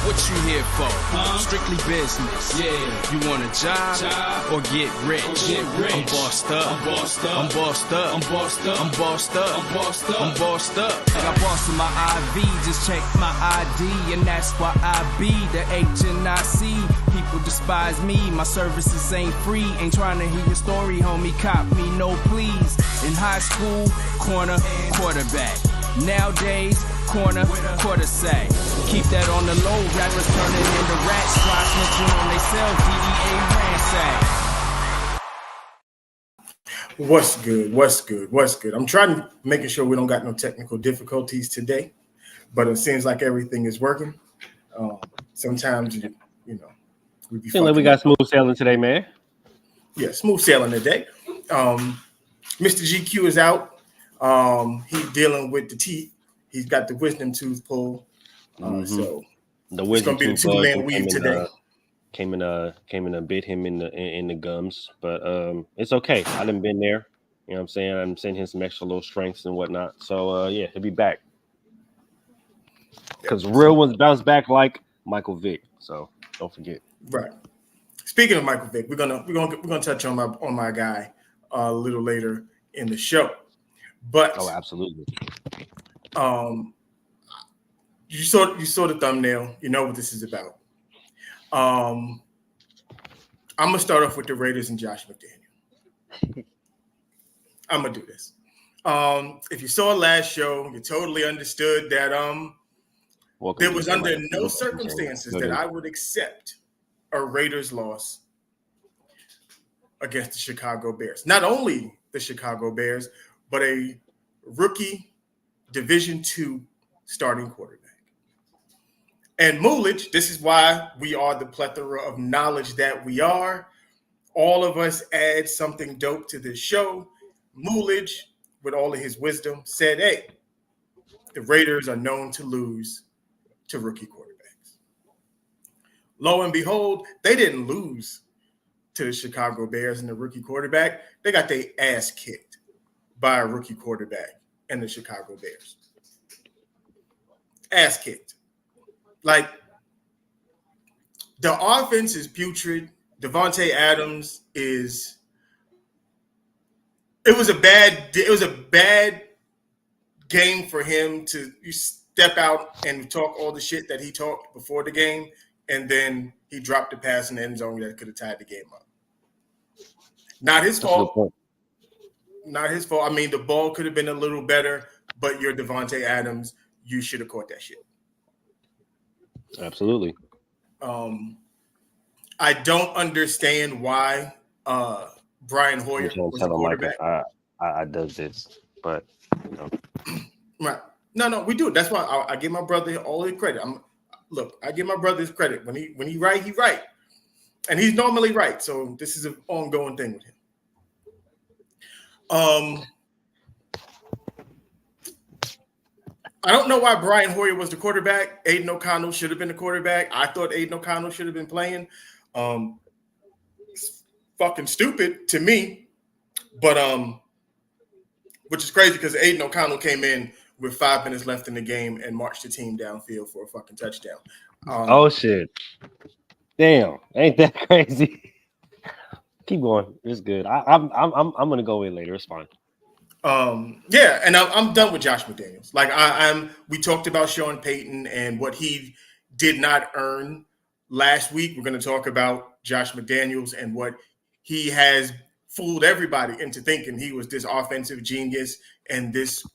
What you here for? Strictly business. Yeah. You want a job or get rich? I'm bossed up. I'm bossed up. I'm bossed up. I'm bossed up. I'm bossed up. I'm bossed up. I'm bossed up. I got boss in my IV. Just check my ID, and that's why I be the HNIC. People despise me. My services ain't free. Ain't trying to hear your story, homie. Cop me, no please. In high school, corner, quarterback. Nowadays, corner, quarter sack. Keep that on the low. Rappers turning into rats. Fly snitching on themselves. DDA ransack. What's good? What's good? What's good? I'm trying to making sure we don't got no technical difficulties today, but it seems like everything is working. Sometimes you know we be feeling like we got smooth sailing today, man. Yeah, smooth sailing today. Mr. GQ is out. He's dealing with the teeth. He's got the wisdom tooth pulled. So the wisdom it's gonna be the two-man weave today. Came in and bit him in the gums, but it's okay. I done been there. You know what I'm saying? I'm sending him some extra little strengths and whatnot. So yeah, he'll be back. Because real ones bounce back like Michael Vick. So don't forget. Right. Speaking of Michael Vick, we're gonna touch on my guy a little later in the show. But absolutely. You saw the thumbnail. You know what this is about. I'm gonna start off with the Raiders and Josh McDaniels. I'm gonna do this. If you saw last show, you totally understood that there was under no circumstances that I would accept a Raiders loss against the Chicago Bears. Not only the Chicago Bears, but a rookie Division II starting quarterback. And Mulich, this is why we are the plethora of knowledge that we are. All of us add something dope to this show. Mulich, with all of his wisdom, said, hey, the Raiders are known to lose to rookie quarterbacks. Lo and behold, they didn't lose to the Chicago Bears and the rookie quarterback. They got their ass kicked by a rookie quarterback and the Chicago Bears. Ass kicked. Like, the offense is putrid. Devontae Adams is – it was a bad game for him to step out and talk all the shit that he talked before the game, and then he dropped the pass in the end zone that could have tied the game up. Not his fault. Not his fault. I mean, the ball could have been a little better, but you're Devontae Adams. You should have caught that shit. Absolutely. I don't understand why Brian Hoyer was the quarterback. Like I does this, but you know. Right. No, we do. That's why I give my brother all the credit. I give my brother his credit. When he right, he right. And he's normally right. So this is an ongoing thing with him. I don't know why Brian Hoyer was the quarterback. Aiden O'Connell should have been the quarterback. I thought Aiden O'Connell should have been playing. It's fucking stupid to me. But which is crazy because Aiden O'Connell came in with 5 minutes left in the game and marched the team downfield for a fucking touchdown. Oh shit. Damn, ain't that crazy? Keep going. It's good. I'm gonna go in later. It's fine. Yeah, and I'm done with Josh McDaniels. Like we talked about Sean Payton and what he did not earn last week. We're going to talk about Josh McDaniels and what he has fooled everybody into thinking he was this offensive genius and this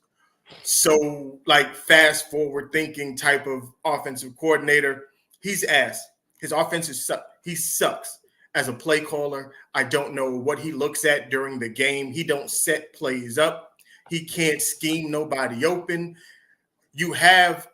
so like fast forward thinking type of offensive coordinator. He's ass. His offenses suck. He sucks as a play caller. I don't know what he looks at during the game. He don't set plays up. He can't scheme nobody open. You have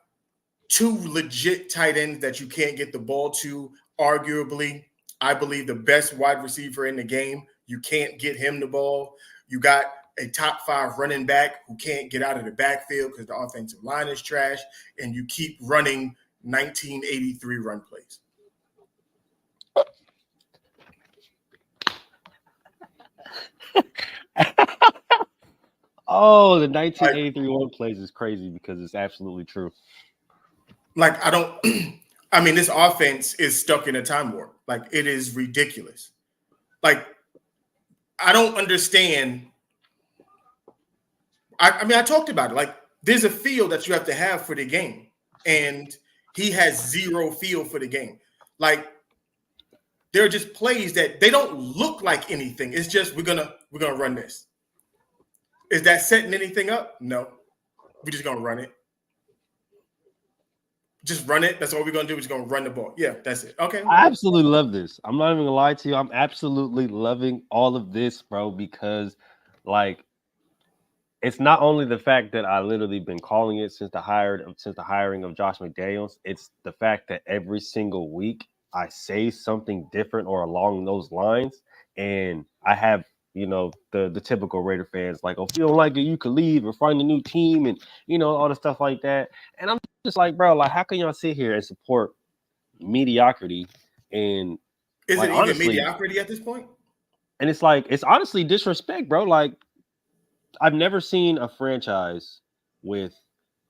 2 legit tight ends that you can't get the ball to. Arguably, I believe the best wide receiver in the game. You can't get him the ball. You got a top 5 running back who can't get out of the backfield because the offensive line is trash, and you keep running 1983 run plays. Oh, the 1983 one plays is crazy because it's absolutely true. Like, I mean, this offense is stuck in a time warp. Like, it is ridiculous. Like, I don't understand. I mean, I talked about it. Like, there's a feel that you have to have for the game, and he has zero feel for the game. Like, there are just plays that they don't look like anything. It's just we're gonna run this. Is that setting anything up? No. We're just gonna run it. Just run it. That's all we're gonna do. We're just gonna run the ball. Yeah, that's it. Okay. I absolutely love this. I'm not even gonna lie to you. I'm absolutely loving all of this, bro, because like it's not only the fact that I literally been calling it since the hiring of Josh McDaniels. It's the fact that every single week I say something different or along those lines, and I have the typical Raider fans like, oh, if you don't like it, you could leave or find a new team, and all the stuff like that. And I'm just like, bro, like, how can y'all sit here and support mediocrity? And is like, it honestly, even mediocrity at this point? And it's like, it's honestly disrespect, bro. Like, I've never seen a franchise with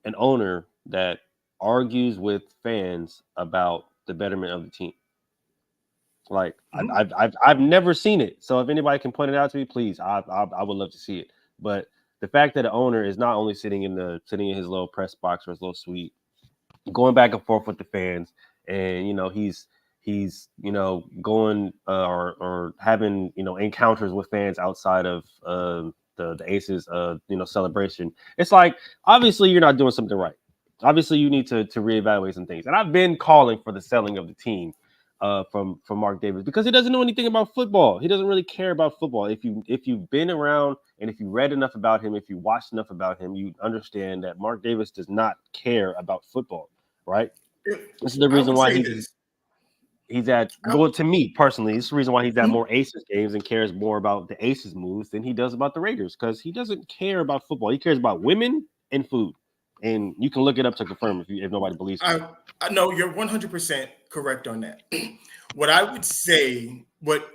an owner that argues with fans about the betterment of the team. Like, I've never seen it. So if anybody can point it out to me, please, I would love to see it. But the fact that the owner is not only sitting in his little press box or his little suite, going back and forth with the fans, and he's going or having encounters with fans outside of the Aces celebration. It's like, obviously you're not doing something right. Obviously you need to reevaluate some things. And I've been calling for the selling of the team from Mark Davis, because he doesn't know anything about football. He doesn't really care about football. If you've been around and if you read enough about him, if you watched enough about him, you understand that Mark Davis does not care about football, right? This is the reason why he's at, well, to me personally, this is the reason why he's at more Aces games and cares more about the Aces moves than he does about the Raiders, because he doesn't care about football. He cares about women and food. And you can look it up to confirm if nobody believes me. I know you're 100% correct on that. What I would say, what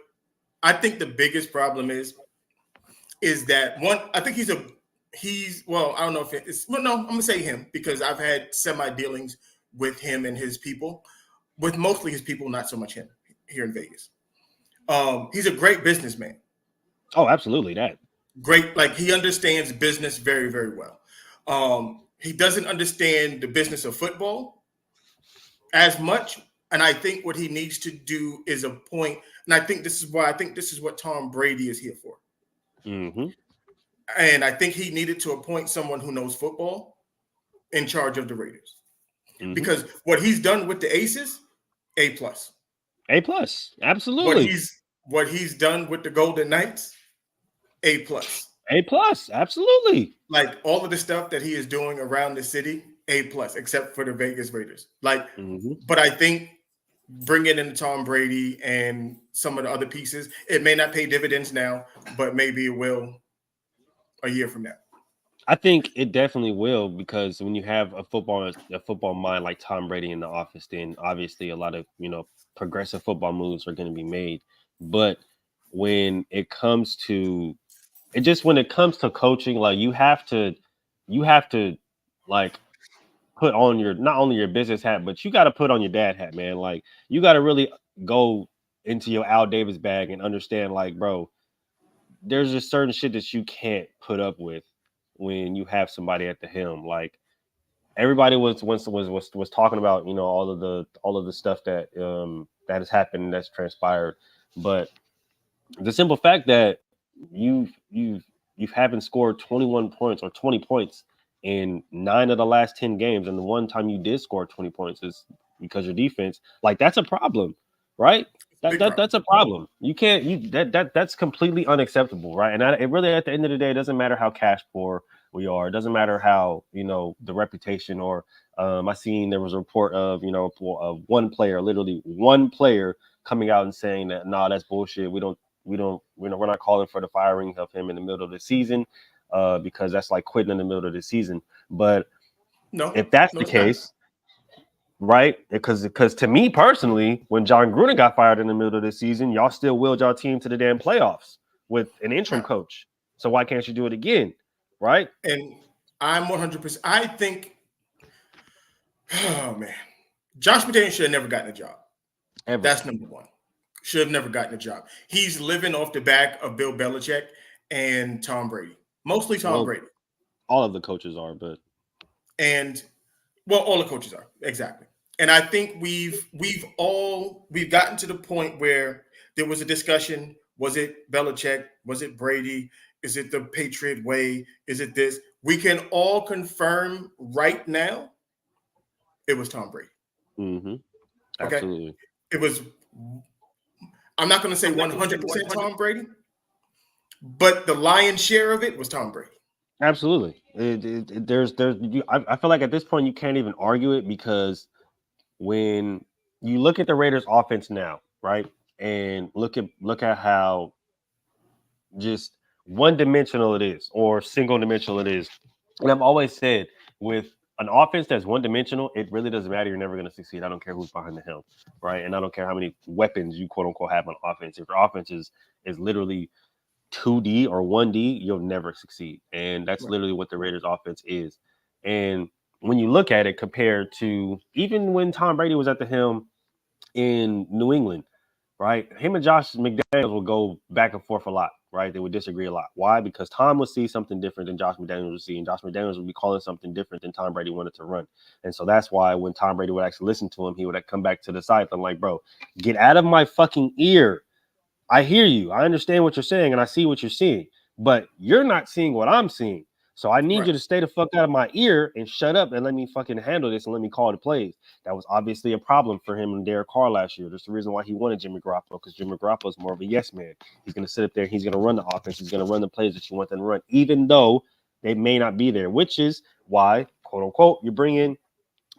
I think the biggest problem is that one, I think well, I don't know if it's, well, no, I'm going to say him, because I've had semi-dealings with him and his people, with mostly his people, not so much him here in Vegas. He's a great businessman. Oh, absolutely. That great. Like, he understands business very, very well. He doesn't understand the business of football as much. And I think what he needs to do is appoint, and I think this is what Tom Brady is here for. Mm-hmm. And I think he needed to appoint someone who knows football in charge of the Raiders. Mm-hmm. Because what he's done with the Aces, A+. A+, absolutely. What he's done with the Golden Knights, A+. A+, absolutely. Like, all of the stuff that he is doing around the city, A+, except for the Vegas Raiders. Like, But I think bringing in Tom Brady and some of the other pieces, it may not pay dividends now, but maybe it will a year from now. I think it definitely will, because when you have a football mind like Tom Brady in the office, then obviously a lot of progressive football moves are going to be made. But when it comes to coaching, like, you have to like put on your, not only your business hat, but you got to put on your dad hat, man. Like, you got to really go into your Al Davis bag and understand, like, bro, there's just certain shit that you can't put up with when you have somebody at the helm. Like, everybody was talking about all of the stuff that that has happened, that's transpired, but the simple fact that you haven't scored 21 points or 20 points in 9 of the last 10 games, and the one time you did score 20 points is because your defense, like, that's a problem, right? That's a problem. You can't, that's completely unacceptable, right? And it really, at the end of the day, it doesn't matter how cash poor we are. It doesn't matter how the reputation, or I seen there was a report of one player, literally one player, coming out and saying that, nah, that's bullshit. We're not calling for the firing of him in the middle of the season, because that's like quitting in the middle of the season. But if that's the case, right? Because to me personally, when John Gruden got fired in the middle of the season, y'all still willed y'all team to the damn playoffs with an interim coach. So why can't you do it again, right? And I'm 100%. I think, oh man, Josh McDaniels should have never gotten a job. Ever. That's number one. Should have never gotten a job. He's living off the back of Bill Belichick and Tom Brady. Mostly Tom Brady. All of the coaches are, but all the coaches are. Exactly. And I think we've gotten to the point where there was a discussion. Was it Belichick? Was it Brady? Is it the Patriot way? Is it this? We can all confirm right now it was Tom Brady. Mm-hmm. Okay? Absolutely. It was, I'm not going to say 100% Tom Brady, but the lion's share of it was Tom Brady. Absolutely. I feel like at this point you can't even argue it, because when you look at the Raiders offense now, right? And look at how just one-dimensional it is, or single-dimensional it is. And I've always said, with an offense that's one-dimensional, it really doesn't matter. You're never going to succeed. I don't care who's behind the helm, right? And I don't care how many weapons you quote-unquote have on offense. If your offense is literally 2D or 1D, you'll never succeed. And that's literally what the Raiders offense is. And when you look at it compared to even when Tom Brady was at the helm in New England, right? Him and Josh McDaniels will go back and forth a lot, right? They would disagree a lot. Why? Because Tom would see something different than Josh McDaniels would see, and Josh McDaniels would be calling something different than Tom Brady wanted to run. And so that's why when Tom Brady would actually listen to him, he would come back to the side. I'm like, bro, get out of my fucking ear. I hear you. I understand what you're saying, and I see what you're seeing, but you're not seeing what I'm seeing. So I need you to stay the fuck out of my ear and shut up and let me fucking handle this and let me call the plays. That was obviously a problem for him and Derek Carr last year. That's the reason why he wanted Jimmy Garoppolo, because Jimmy Garoppolo is more of a yes man. He's going to sit up there. He's going to run the offense. He's going to run the plays that you want them to run, even though they may not be there, which is why, quote unquote, you bring in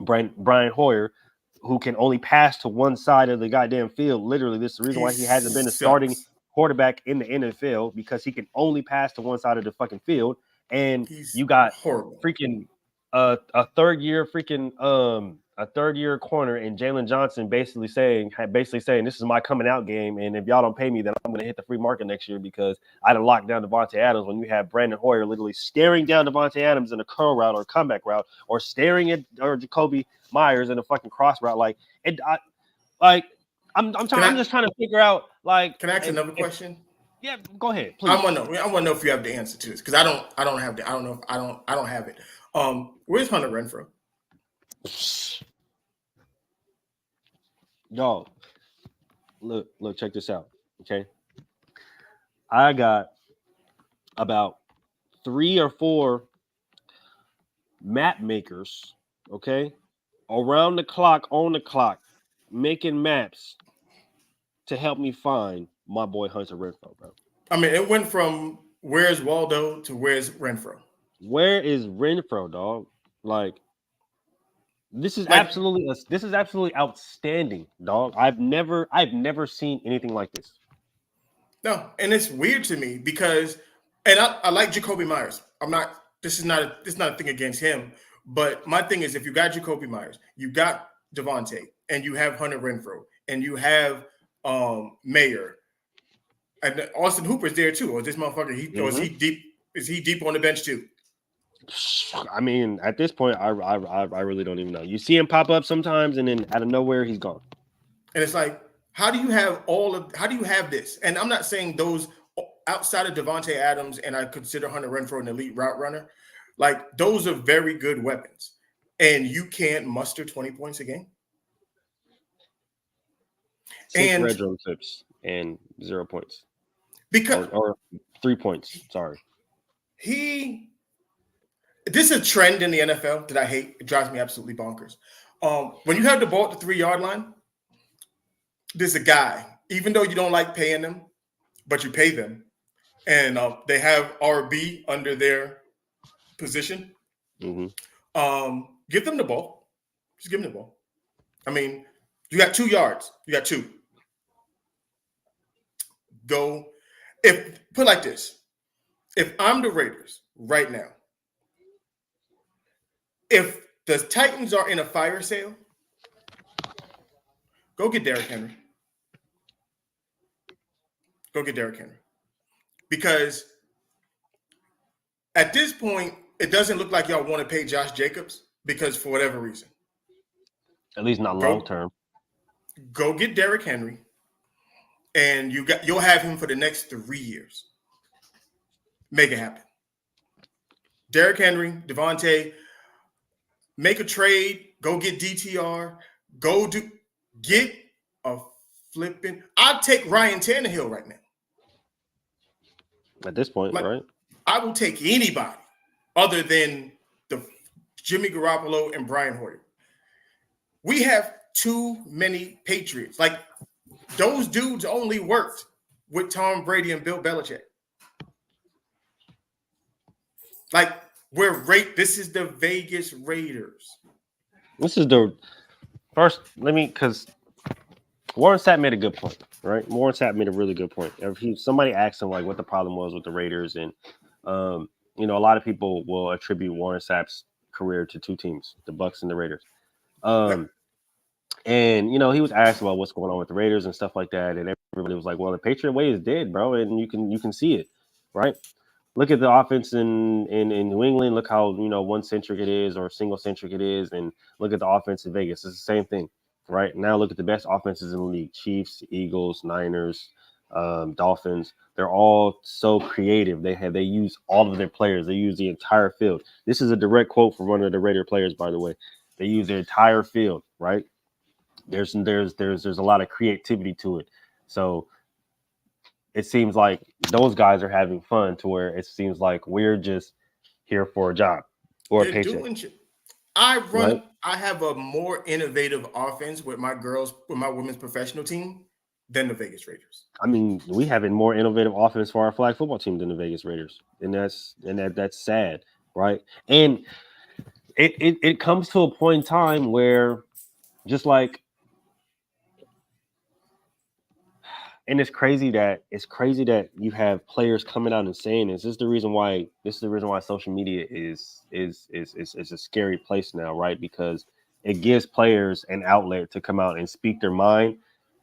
Brian Hoyer, who can only pass to one side of the goddamn field. Literally, this is the reason why he hasn't been a starting quarterback in the NFL, because he can only pass to one side of the fucking field. And you got freaking a third year corner in Jalen Johnson basically saying this is my coming out game, and if y'all don't pay me, then I'm going to hit the free market next year because I done locked down Devontae Adams. When you have Brandon Hoyer literally staring down Devontae Adams in a curl route or a comeback route, or staring at Jacoby Myers in a fucking cross route, I'm just trying to figure out, like. Can I ask another question? Yeah, go ahead, please. I want to know if you have the answer to this, because I don't have it. Where's Hunter Renfrow? Dog, look, check this out. Okay, I got about 3 or 4 map makers, okay, around the clock, on the clock, making maps to help me find my boy Hunter Renfrow, bro. I mean, it went from where's Waldo to where's Renfrow. Where is Renfrow, dog? Like, this is absolutely outstanding, dog. I've never seen anything like this. No, and it's weird to me because, and I like Jacoby Myers. This is not a thing against him, but my thing is, if you got Jacoby Myers, you got Devontae, and you have Hunter Renfrow, and you have Mayer, and Austin Hooper's there too. Or this motherfucker, is he deep on the bench too? I mean, at this point, I really don't even know. You see him pop up sometimes, and then out of nowhere, he's gone. And it's like, how do you have this? And I'm not saying those outside of Devontae Adams, and I consider Hunter Renfrow an elite route runner. Like, those are very good weapons, and you can't muster 20 points a game. 6 red zone tips and 0 points. Because or 3 points. Sorry. This is a trend in the NFL that I hate. It drives me absolutely bonkers. When you have the ball at the 3-yard line, there's a guy, even though you don't like paying them, but you pay them, and they have RB under their position. Mm-hmm. Give them the ball. Just give them the ball. I mean, you got 2 yards. You got 2. Go. Put it like this. If I'm the Raiders right now, if the Titans are in a fire sale, go get Derrick Henry. Go get Derrick Henry. Because at this point, it doesn't look like y'all want to pay Josh Jacobs, because for whatever reason. At least not long term. Go get Derrick Henry, and you'll have him for the next 3 years. Make it happen. Derrick Henry, Devontae, make a trade. Go get DTR. Get a flipping. I'd take Ryan Tannehill right now. At this point, right? I will take anybody other than the Jimmy Garoppolo and Brian Hoyer. We have too many Patriots. Like, those dudes only worked with Tom Brady and Bill Belichick. Like, this is the Vegas Raiders. This is the first. Because Warren Sapp made a good point, right? Warren Sapp made a really good point. If somebody asked him like what the problem was with the Raiders, and a lot of people will attribute Warren Sapp's career to two teams, the Bucs and the Raiders. And he was asked about what's going on with the Raiders and stuff like that, and everybody was like, "Well, the Patriot way is dead, bro," and you can see it, right? Look at the offense in New England. Look how one-centric it is or single-centric it is, and look at the offense in Vegas. It's the same thing, right? Now look at the best offenses in the league: Chiefs, Eagles, Niners, Dolphins. They're all so creative. They use all of their players. They use the entire field. This is a direct quote from one of the Raider players, by the way. They use their entire field, right? There's a lot of creativity to it. So it seems like those guys are having fun to where it seems like we're just here for a job or a paycheck. I have a more innovative offense with my women's professional team than the Vegas Raiders. I mean, we have a more innovative offense for our flag football team than the Vegas Raiders. And that's sad, right? And it comes to a point in time where just like, and it's crazy that you have players coming out and saying this. This is the reason why social media is a scary place now, right? Because it gives players an outlet to come out and speak their mind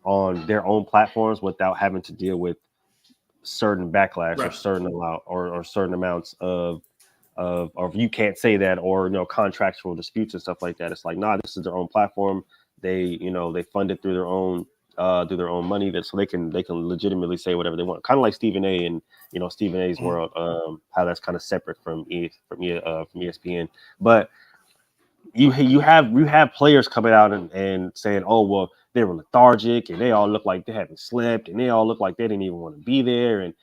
on their own platforms without having to deal with certain backlash or certain amounts of you can't say that, or contractual disputes and stuff like that. It's like, nah, this is their own platform. They fund it through their own money, so they can legitimately say whatever they want. Kind of like Stephen A. and Stephen A.'s world, how that's kind of separate from ESPN. But you have players coming out and saying, oh well, they were lethargic and they all look like they haven't slept and they all look like they didn't even want to be there, and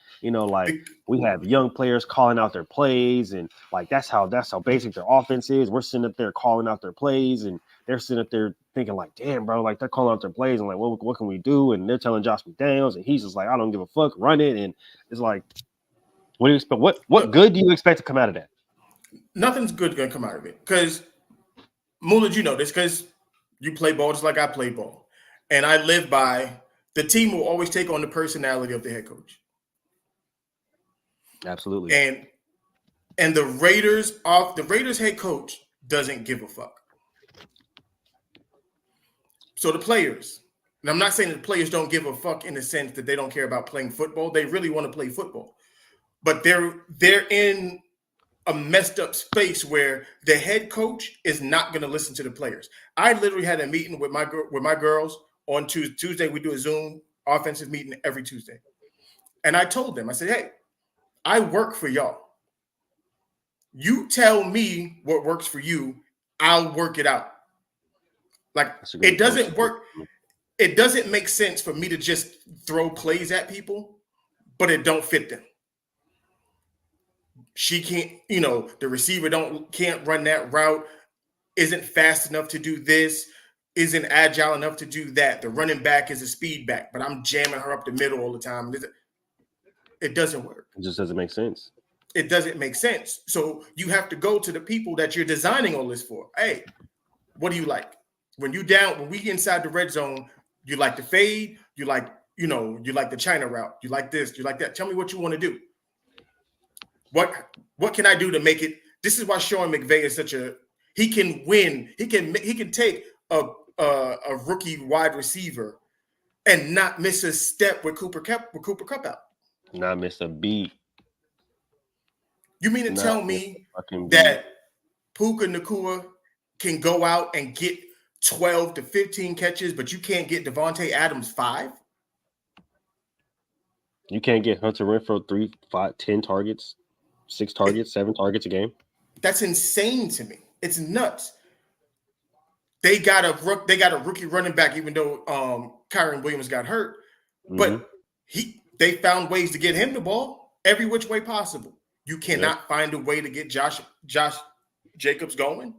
we have young players calling out their plays, and like that's how basic their offense is. We're sitting up there calling out their plays, and they're sitting up there thinking like, damn, bro, like they're calling out their plays, and like, what can we do? And they're telling Josh McDaniels, and he's just like, I don't give a fuck, run it. And it's like, what do you expect? What good do you expect to come out of that? Nothing's good gonna come out of it, because Moulid, you know this, because you play ball just like I play ball, and I live by the team will always take on the personality of the head coach. Absolutely. And the Raiders head coach doesn't give a fuck. So the players, and I'm not saying that the players don't give a fuck in the sense that they don't care about playing football. They really want to play football, but they're in a messed up space where the head coach is not going to listen to the players. I literally had a meeting with my girls on Tuesday. We do a Zoom offensive meeting every Tuesday, and I told them, I said, hey, I work for y'all. You tell me what works for you, I'll work it out. Like, it doesn't work. It doesn't make sense for me to just throw plays at people, but it don't fit them. She can't, the receiver can't run that route, isn't fast enough to do this, isn't agile enough to do that. The running back is a speed back, but I'm jamming her up the middle all the time. It doesn't work. It just doesn't make sense. It doesn't make sense. So you have to go to the people that you're designing all this for. Hey, what do you like? When we inside the red zone, you like the fade, you like the China route, you like this, you like that. Tell me what you want to do. What can I do to make it? This is why Sean McVay is he can win. He can take a rookie wide receiver and not miss a step with Cooper Kupp out. Not miss a beat. You mean to tell me that Puka Nacua can go out and get 12 to 15 catches, but you can't get Devontae Adams 5? You can't get Hunter Renfrow 3, 5, 10 targets, 6 targets, 7 targets a game. That's insane to me. It's nuts. They got a rookie running back, even though Kyron Williams got hurt. But they found ways to get him the ball every which way possible. You cannot find a way to get Josh Jacobs going.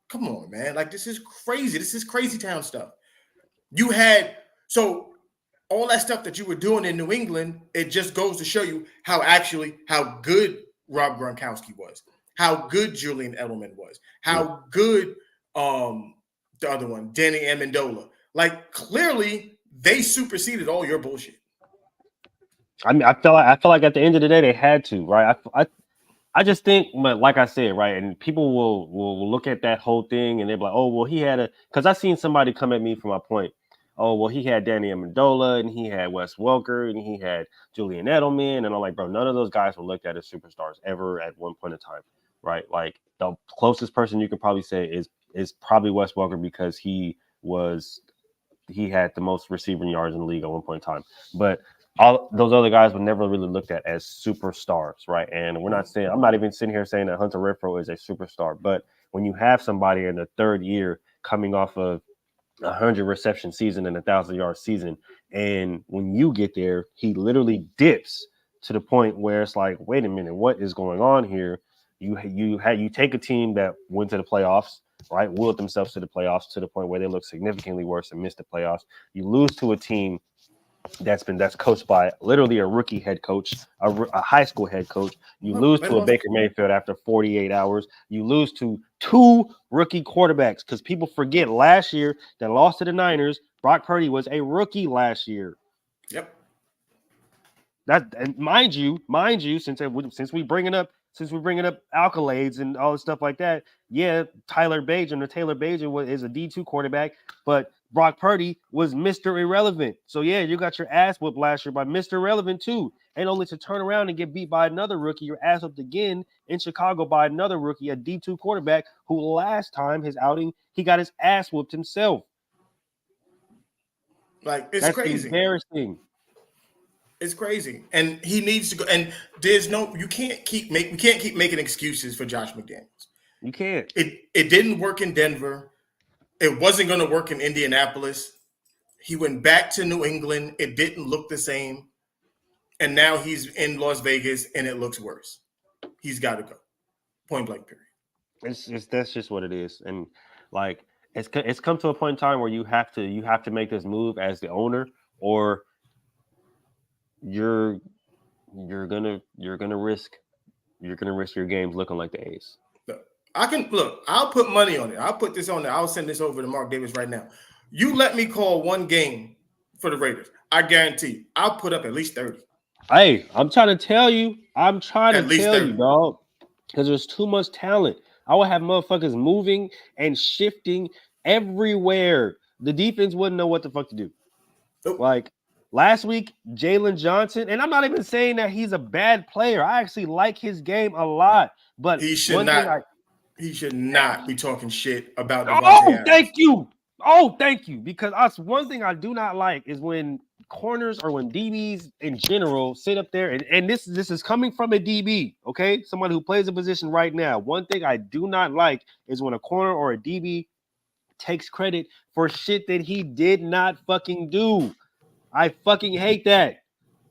Come on, man. Like, this is crazy. This is crazy town stuff. You had all that stuff that you were doing in New England, it just goes to show you how good Rob Gronkowski was, how good Julian Edelman was, how good the other one, Danny Amendola. Like, clearly they superseded all your bullshit. I mean, I feel like at the end of the day they had to, right? I just think, like I said, right, and people will look at that whole thing and they're like, oh, well, he had because I seen somebody come at me from my point. Oh, well, he had Danny Amendola and he had Wes Welker and he had Julian Edelman, and I'm like, bro, none of those guys were looked at as superstars ever at one point in time, right? Like, the closest person you could probably say is probably Wes Welker, because he had the most receiving yards in the league at one point in time, but all those other guys were never really looked at as superstars, right? And I'm not even sitting here saying that Hunter Renfrow is a superstar, but when you have somebody in the third year coming off of 100 reception season and 1,000-yard season, and when you get there, he literally dips to the point where it's like, wait a minute, what is going on here? You take a team that went to the playoffs, right? Willed themselves to the playoffs to the point where they look significantly worse and missed the playoffs. You lose to a team that's coached by literally a rookie head coach, a high school head coach. You lose to a Baker Mayfield after 48 hours. You lose to 2 rookie quarterbacks, because people forget last year that lost to the Niners, Brock Purdy was a rookie last year. Yep. And mind you, since we're bringing up accolades and all this stuff like that, yeah, Taylor Bagent is a D2 quarterback, but Brock Purdy was Mr. Irrelevant. So yeah, you got your ass whooped last year by Mr. Irrelevant too, and only to turn around and get beat by another rookie, your ass whooped again in Chicago by another rookie, a D2 quarterback who last time his outing he got his ass whooped himself. Like, it's That's crazy. Embarrassing. It's crazy, and he needs to go. And we can't keep making excuses for Josh McDaniels. You can't. It didn't work in Denver. It wasn't going to work in Indianapolis. He went back to New England. It didn't look the same, and now he's in Las Vegas, and it looks worse. He's got to go. Point blank. Period. That's just what it is, and like it's come to a point in time where you have to make this move as the owner, or you're gonna risk your games looking like the A's. I'll put money on it. I'll put this on there. I'll send this over to Mark Davis right now. You let me call one game for the Raiders, I guarantee I'll put up at least 30. Hey, I'm trying to tell you, dog, because there's too much talent. I will have motherfuckers moving and shifting everywhere. The defense wouldn't know what the fuck to do. Nope. Like last week, Jalen Johnson, and I'm not even saying that he's a bad player. I actually like his game a lot, but he should not be talking shit about Devontae Adams. Thank you. Because one thing I do not like is when corners or when DBs in general sit up there, and this is coming from a DB, okay? Someone who plays a position right now. One thing I do not like is when a corner or a DB takes credit for shit that he did not fucking do. I fucking hate that.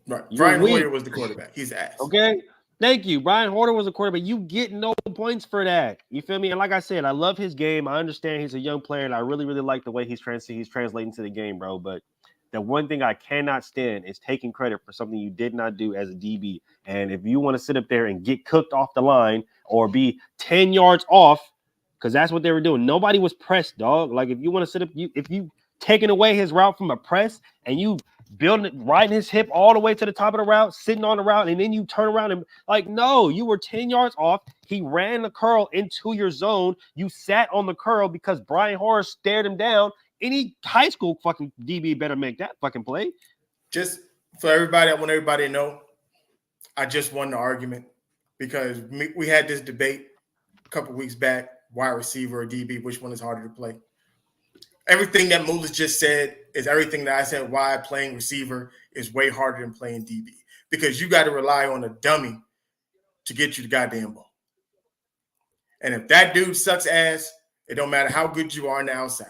Right. Brian Hoyer was the quarterback. He's ass. Okay. Thank you. Brian Hoyer was a quarterback. You get no points for that. You feel me? And like I said, I love his game. I understand he's a young player, and I really, really like the way he's translating to the game, bro. But the one thing I cannot stand is taking credit for something you did not do as a DB. And if you want to sit up there and get cooked off the line or be 10 yards off, because that's what they were doing. Nobody was pressed, dog. Like, if you want to sit up, if you taking away his route from a press and you building it, riding his hip all the way to the top of the route, sitting on the route, and then you turn around and like, no, you were 10 yards off. He ran the curl into your zone. You sat on the curl because Brian Hoyer stared him down. Any high school fucking DB better make that fucking play. Just for everybody, I want everybody to know, I just won the argument because we had this debate a couple weeks back. wide receiver or DB, which one is harder to play? Everything that Mullins just said is everything that I said why playing receiver is way harder than playing DB. Because you got to rely on a dummy to get you the goddamn ball. And if that dude sucks ass, it don't matter how good you are on the outside.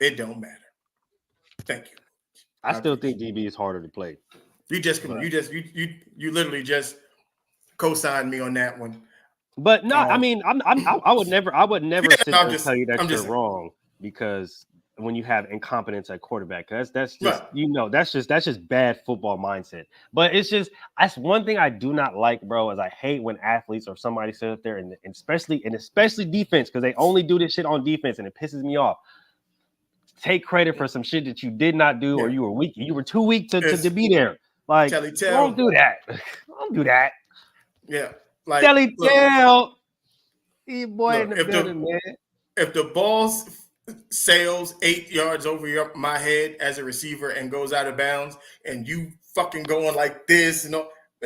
It don't matter. Thank you. I still think DB is harder to play. You literally just co-signed me on that one. But no, I mean, I would never sit there and tell you that you're wrong, because when you have incompetence at quarterback, that's just right. That's just bad football mindset. But that's one thing I do not like, bro, is I hate when athletes or somebody sit up there and especially defense, because they only do this shit on defense and it pisses me off. Take credit for some shit that you did not do, or you were weak. You were too weak to be there. Like, don't do that. Don't do that. Yeah. Like, Staley, boy in the building, man. If the ball sails 8 yards over my head as a receiver and goes out of bounds, and you fucking going like this,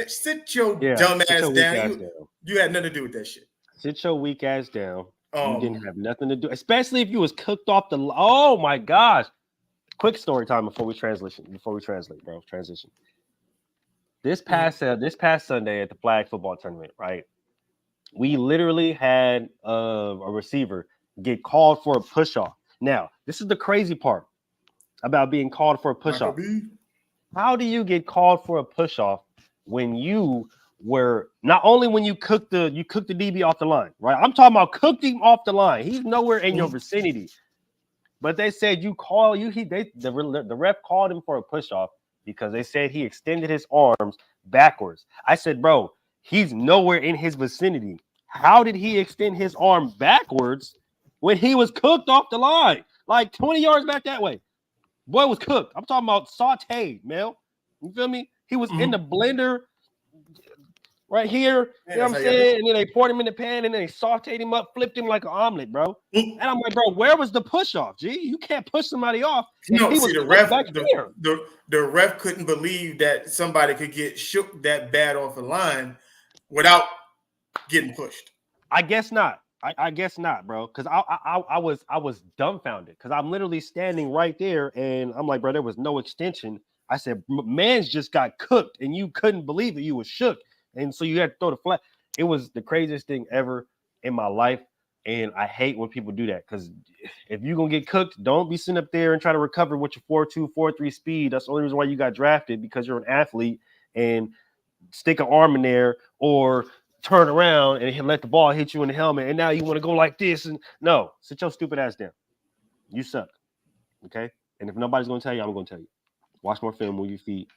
sit your dumb ass down. You had nothing to do with that shit. Sit your weak ass down. You didn't have nothing to do, especially if you was cooked off the. Oh my gosh! Quick story time before we translate, bro. Transition. This past Sunday at the flag football tournament, right? We literally had a receiver get called for a push-off. Now, this is the crazy part about being called for a push-off. How do you get called for a push-off when you were not only when you cooked the DB off the line, right? I'm talking about cooked him off the line. He's nowhere in your vicinity. But they said the ref called him for a push-off because they said he extended his arms backwards. I said, bro, he's nowhere in his vicinity. How did he extend his arm backwards when he was cooked off the line? Like 20 yards back that way. Boy was cooked. I'm talking about sauteed, Mel. You feel me? He was in the blender right here. You know what I'm saying? And then they poured him in the pan and then they sauteed him up, flipped him like an omelet, bro. And I'm like, bro, where was the push-off? Gee, you can't push somebody off. The ref couldn't believe that somebody could get shook that bad off the line without getting pushed. I guess not. I guess not, bro. Because I was dumbfounded because I'm literally standing right there and I'm like, bro, there was no extension. I said, man's just got cooked and you couldn't believe it. You was shook. And so you had to throw the flag. It was the craziest thing ever in my life. And I hate when people do that because if you're going to get cooked, don't be sitting up there and try to recover with your 4.2, 4.3 speed. That's the only reason why you got drafted, because you're an athlete, and stick an arm in there or turn around and let the ball hit you in the helmet. And now you want to go like this. And no, sit your stupid ass down. You suck. Okay. And if nobody's going to tell you, I'm going to tell you. Watch more film, move your feet,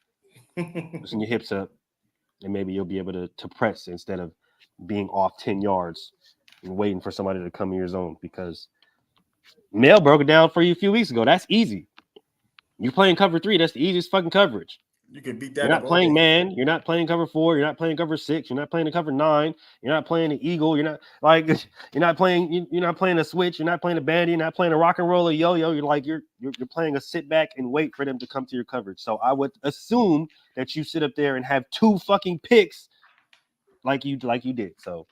loosen your hips up, and maybe you'll be able to press instead of being off 10 yards and waiting for somebody to come in your zone, because Mel broke it down for you a few weeks ago. That's easy. You're playing cover 3. That's the easiest fucking coverage. You can beat that. You're not playing man. You're not playing cover 4. You're not playing cover 6. You're not playing the cover 9. You're not playing the eagle. You're not playing a switch. You're not playing a bandy. You're not playing a rock and roll or yo-yo. You're playing a sit back and wait for them to come to your coverage. So I would assume that you sit up there and have 2 fucking picks like you did. So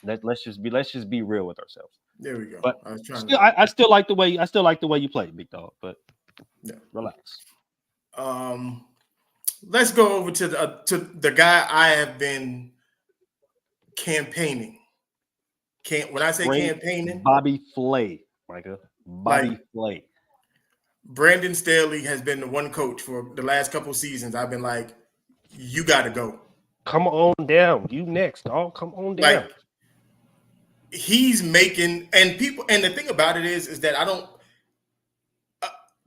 let's just be real with ourselves. There we go. But I still like the way you play, big dog. But relax. Let's go over to the guy I have been campaigning. When I say campaigning, Bobby Flay, Micah. Bobby Flay. Brandon Staley has been the one coach for the last couple seasons. I've been like, you got to go. Come on down. You next, dog. Come on down. Like, he's making, and the thing about it is that I don't.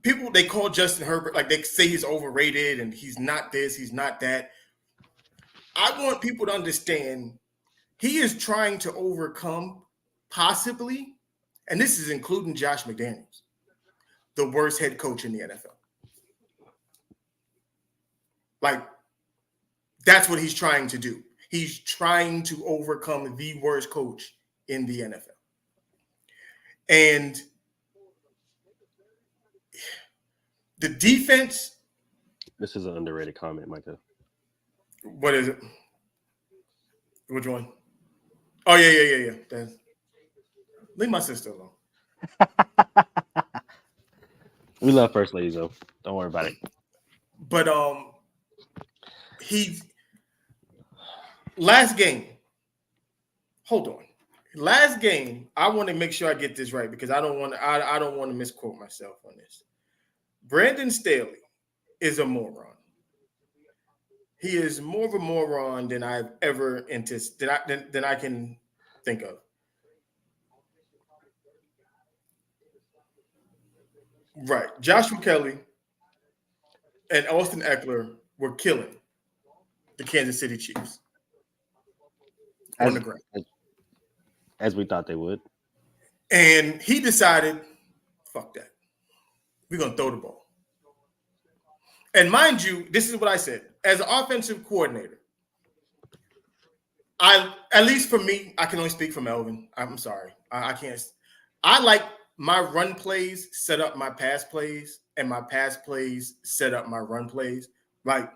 People, they call Justin Herbert, like they say he's overrated and he's not this, he's not that. I want people to understand he is trying to overcome, possibly, and this is including Josh McDaniels, the worst head coach in the NFL. Like, that's what he's trying to do. He's trying to overcome the worst coach in the NFL. And the defense. This is an underrated comment, Micah. What is it? Which one? Oh, yeah. Leave my sister alone. We love first ladies, though. Don't worry about it. But he last game. Hold on. Last game, I want to make sure I get this right because I don't want to misquote myself on this. Brandon Staley is a moron. He is more of a moron than I've ever anticipated than I can think of. Right. Joshua Kelly and Austin Eckler were killing the Kansas City Chiefs on the ground. As we thought they would. And he decided, fuck that. We're going to throw the ball. And mind you, this is what I said. As an offensive coordinator, at least for me, I can only speak for Melvin. I'm sorry. I can't. I like my run plays set up my pass plays, and my pass plays set up my run plays. Like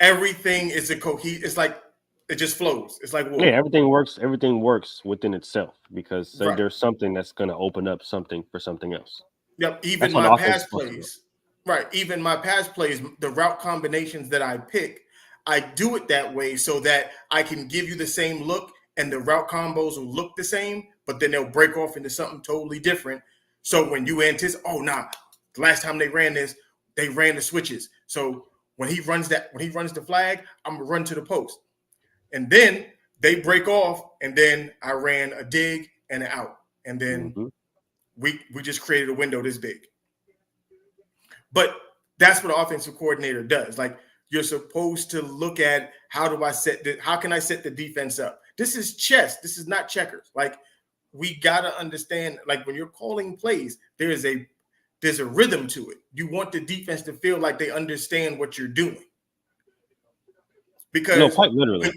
everything is it's like it just flows. It's like water. Yeah, everything works within itself because there's something that's going to open up something for something else. Yep, even my pass plays. Right, even my pass plays, the route combinations that I pick, I do it that way so that I can give you the same look and the route combos will look the same, but then they'll break off into something totally different. So when you anticipate, the last time they ran this, they ran the switches. So when he runs the flag, I'm gonna run to the post. And then they break off, and then I ran a dig and an out. And then we just created a window this big. But that's what an offensive coordinator does. Like you're supposed to look at how can I set the defense up? This is chess. This is not checkers. Like we gotta understand, like when you're calling plays, there's a rhythm to it. You want the defense to feel like they understand what you're doing. Because quite literally.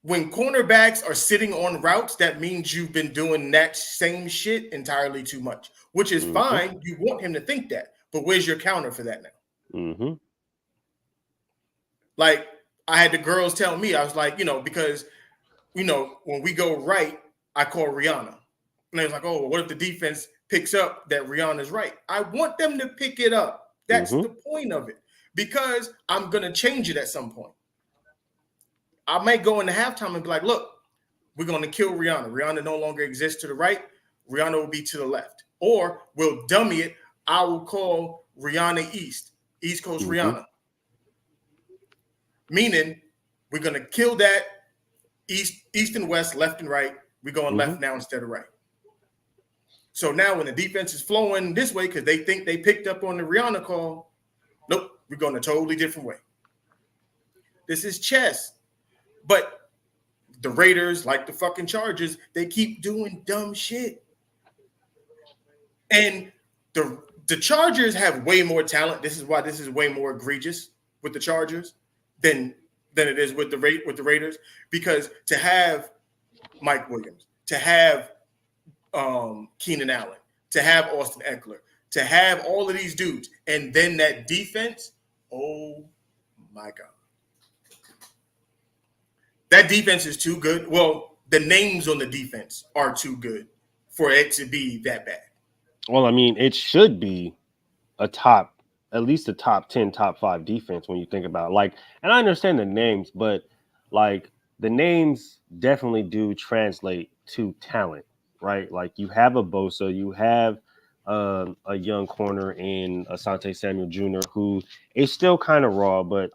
When cornerbacks are sitting on routes, that means you've been doing that same shit entirely too much, which is fine. You want him to think that. But where's your counter for that now? Like I had the girls tell me, I was like, because, when we go right, I call Rihanna. And they was like, oh, what if the defense picks up that Rihanna's right? I want them to pick it up. That's the point of it. Because I'm going to change it at some point. I might go into halftime and be like, look, we're going to kill Rihanna. Rihanna no longer exists to the right. Rihanna will be to the left. Or we'll dummy it. I will call Rihanna East Coast Rihanna. Meaning we're going to kill that east and west, left and right. We're going left now instead of right. So now when the defense is flowing this way because they think they picked up on the Rihanna call, nope, we're going a totally different way. This is chess. But the Raiders, like the fucking Chargers, they keep doing dumb shit. And the Chargers have way more talent. This is why this is way more egregious with the Chargers than it is with the Raiders. Because to have Mike Williams, to have Keenan Allen, to have Austin Eckler, to have all of these dudes, and then that defense, oh my God. That defense is too good. Well, the names on the defense are too good for it to be that bad. Well, I mean, it should be at least a top 10, top 5 defense when you think about it. And I understand the names, but the names definitely do translate to talent, right? Like you have a Bosa, you have a young corner in Asante Samuel Jr., who is still kind of raw, but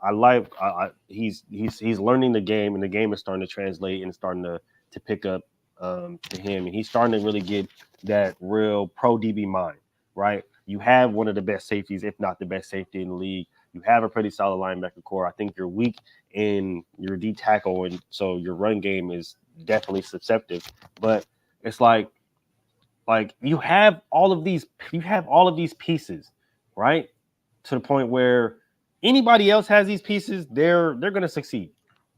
he's learning the game, and the game is starting to translate and starting to pick up to him, and he's starting to really get that real pro DB mind, right? You have one of the best safeties, if not the best safety in the league. You have a pretty solid linebacker core. I think you're weak in your D tackle, and so your run game is definitely susceptible. But it's like you have all of these pieces, right? To the point where anybody else has these pieces, they're going to succeed.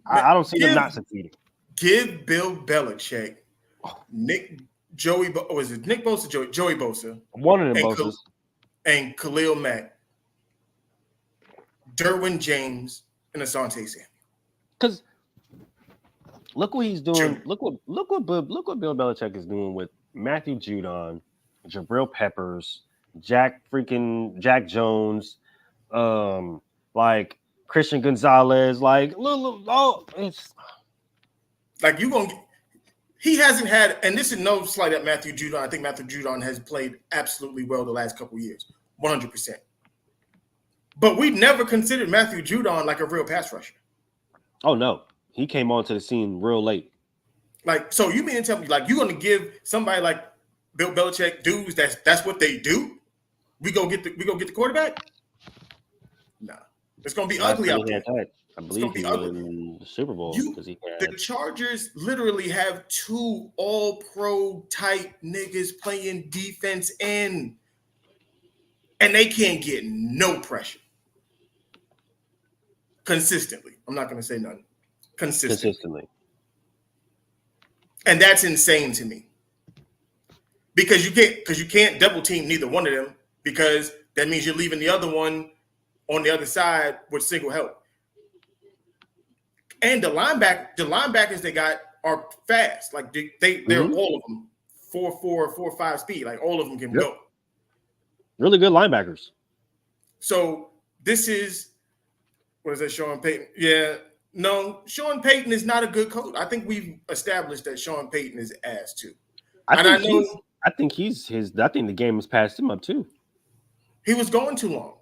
I don't see them not succeeding. Give Bill Belichick, Nick Bosa, Joey Bosa, one of them Bosas, and Khalil Mack, Derwin James, and Asante Samuel. Because look what he's doing. Look what Bill Belichick is doing with Matthew Judon, Jabril Peppers, Jack Jones, like Christian Gonzalez, like it's like he hasn't had, and this is no slight at Matthew Judon. I think Matthew Judon has played absolutely well the last couple of years, 100%. But we never considered Matthew Judon like a real pass rusher. Oh no, he came onto the scene real late. Like, so you mean to tell me, like, you're going to give somebody like Bill Belichick dudes that's what they do? We go get the quarterback? No, it's going to be ugly out there. I believe he won the Super Bowl because the Chargers literally have 2 all-pro type niggas playing defense and they can't get no pressure consistently. I'm not going to say nothing. Consistently. And that's insane to me. Because you can't double team neither one of them, because that means you're leaving the other one on the other side with single help. And the linebackers they got are fast. Like they're all of them 4.4, 4.5 speed. Like all of them can go. Really good linebackers. So this is, what is that, Sean Payton? Yeah. No, Sean Payton is not a good coach. I think we've established that Sean Payton is ass too. I think the game has passed him up too. He was going too long.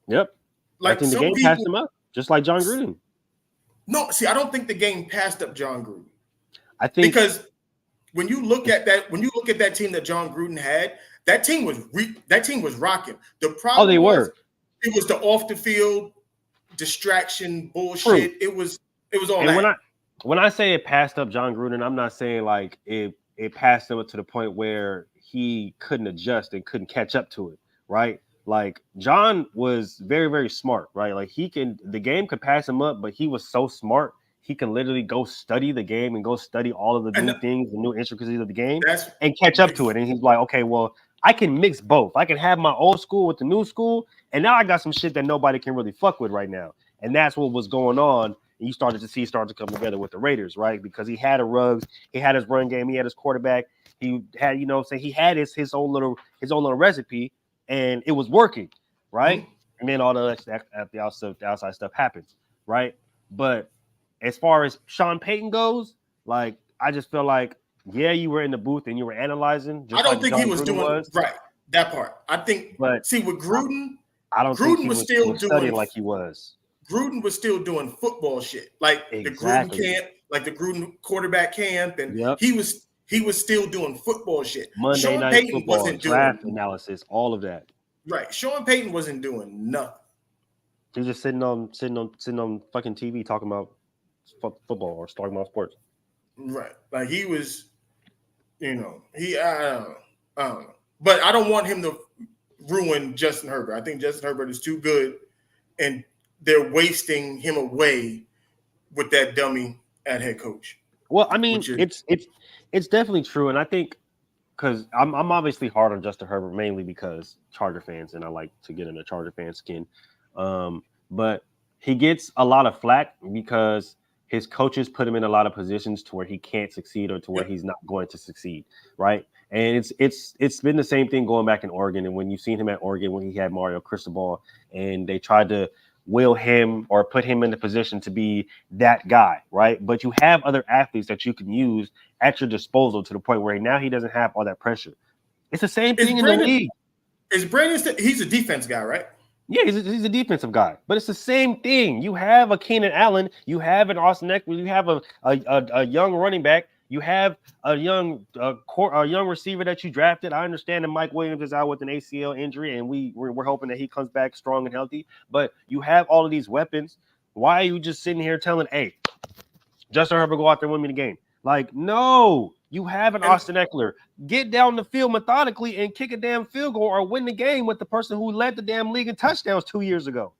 Yep. Like, I think the game passed him up, just like John Gruden. No, see, I don't think the game passed up John Gruden. I think because when you look at that team that John Gruden had, that team was rocking. The problem it was the off the field distraction bullshit. True. It was all and that. When I say it passed up John Gruden, I'm not saying like it passed him to the point where he couldn't adjust and couldn't catch up to it, right? Like John was very, very smart, right? Like the game could pass him up, but he was so smart. He can literally go study the game and go study all of the new things, the new intricacies of the game and catch up to it. And he's like, okay, well, I can mix both. I can have my old school with the new school. And now I got some shit that nobody can really fuck with right now. And that's what was going on. And you started to see it start to come together with the Raiders, right? Because he had a Ruggs, he had his run game, he had his quarterback, he had, he had his own little recipe. And it was working, right? And then all the outside stuff happens, right? But as far as Sean Payton goes, like I just feel like, yeah, you were in the booth and you were analyzing. I don't think he was doing right that part. I think, with Gruden, I don't think he was still doing like he was. Gruden was still doing football shit, like the Gruden camp, like the Gruden quarterback camp, and he was still doing football shit. Monday Sean night Payton football, wasn't draft doing analysis, all of that. Right. Sean Payton wasn't doing nothing. He was just sitting on fucking TV talking about football or talking about sports. Right. Like he was, I don't know. But I don't want him to ruin Justin Herbert. I think Justin Herbert is too good, and they're wasting him away with that dummy at head coach. Well, I mean, it's definitely true, and I think because I'm obviously hard on Justin Herbert mainly because Charger fans, and I like to get in a Charger fan skin. But he gets a lot of flack because his coaches put him in a lot of positions to where he can't succeed or to where he's not going to succeed, right? And it's been the same thing going back in Oregon. And when you've seen him at Oregon when he had Mario Cristobal and they tried to will him or put him in the position to be that guy, right? But you have other athletes that you can use at your disposal to the point where now he doesn't have all that pressure. It's the same thing in the league. Is Brandon? He's a defense guy, right? Yeah, he's a defensive guy, but it's the same thing. You have a Keenan Allen, you have an Austin Eckler, you have a young running back, you have a young receiver that you drafted. I understand that Mike Williams is out with an ACL injury, and we're hoping that he comes back strong and healthy. But you have all of these weapons. Why are you just sitting here telling, hey, Justin Herbert, go out there and win me the game? Like, no. You have an Austin Eckler. Get down the field methodically and kick a damn field goal or win the game with the person who led the damn league in touchdowns 2 years ago.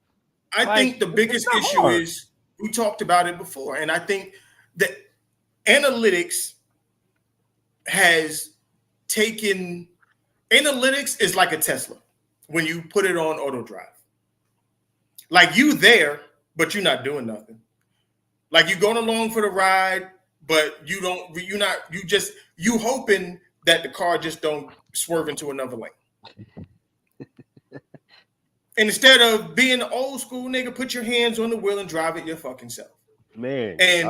I think the biggest issue is we talked about it before, and I think that analytics is like a Tesla when you put it on auto drive. Like you there, but you're not doing nothing. Like you're going along for the ride, but you hoping that the car just don't swerve into another lane. And instead of being an old school nigga, put your hands on the wheel and drive it your fucking self. Man, and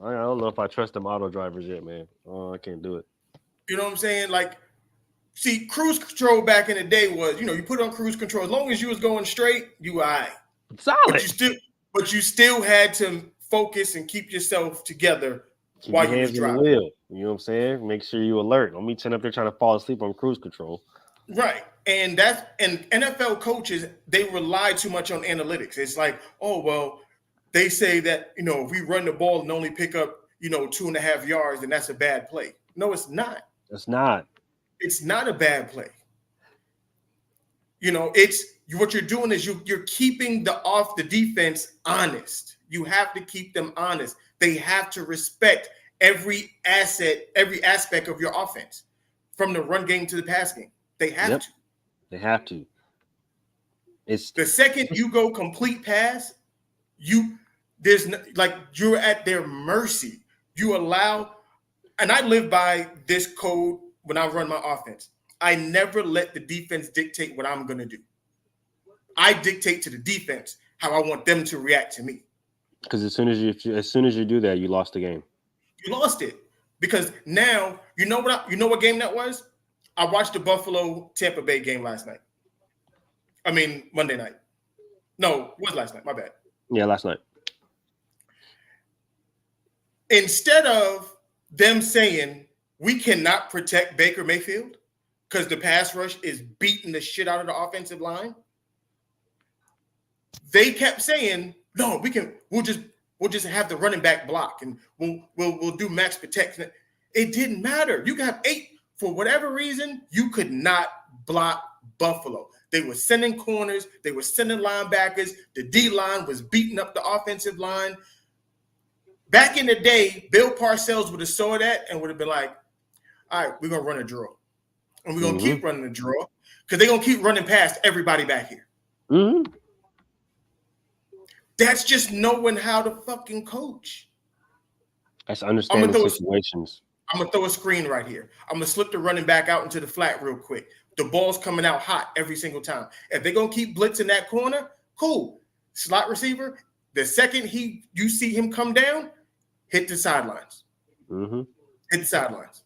I don't know if I trust them auto drivers yet, man. Oh, I can't do it. You know what I'm saying? Like, see, cruise control back in the day was, you put on cruise control. As long as you was going straight, you were all right. Solid. But you still had to focus and keep yourself together while you was driving. On the wheel. You know what I'm saying? Make sure you alert. Don't be sitting up there trying to fall asleep on cruise control. Right. And NFL coaches, they rely too much on analytics. It's like, oh, well, they say that, if we run the ball and only pick up, 2.5 yards, then that's a bad play. No, it's not. It's not. It's not a bad play. It's what you're doing is you're keeping the defense honest. You have to keep them honest. They have to respect every aspect of your offense, from the run game to the pass game. They have to. They have to. It's the second you go complete pass, you're at their mercy. You allow, and I live by this code when I run my offense. I never let the defense dictate what I'm going to do. I dictate to the defense how I want them to react to me. Because as soon as you do that, you lost the game. You lost it, because now you know what game that was. I watched the Buffalo-Tampa Bay game last night. Monday night. No, it was last night. My bad. Yeah, last night. Instead of them saying we cannot protect Baker Mayfield because the pass rush is beating the shit out of the offensive line, they kept saying, no, we'll just have the running back block and we'll do max protection. It didn't matter. You got 8. For whatever reason, you could not block Buffalo. They were sending corners. They were sending linebackers. The D-line was beating up the offensive line. Back in the day, Bill Parcells would have saw that and would have been like, all right, we're going to run a draw. And we're going to keep running a draw because they're going to keep running past everybody back here. Mm-hmm. That's just knowing how to fucking coach. That's understanding situations. I'm going to throw a screen right here. I'm going to slip the running back out into the flat real quick. The ball's coming out hot every single time. If they're going to keep blitzing that corner, cool. Slot receiver, the second you see him come down, hit the sidelines. Mm-hmm. Hit the sidelines.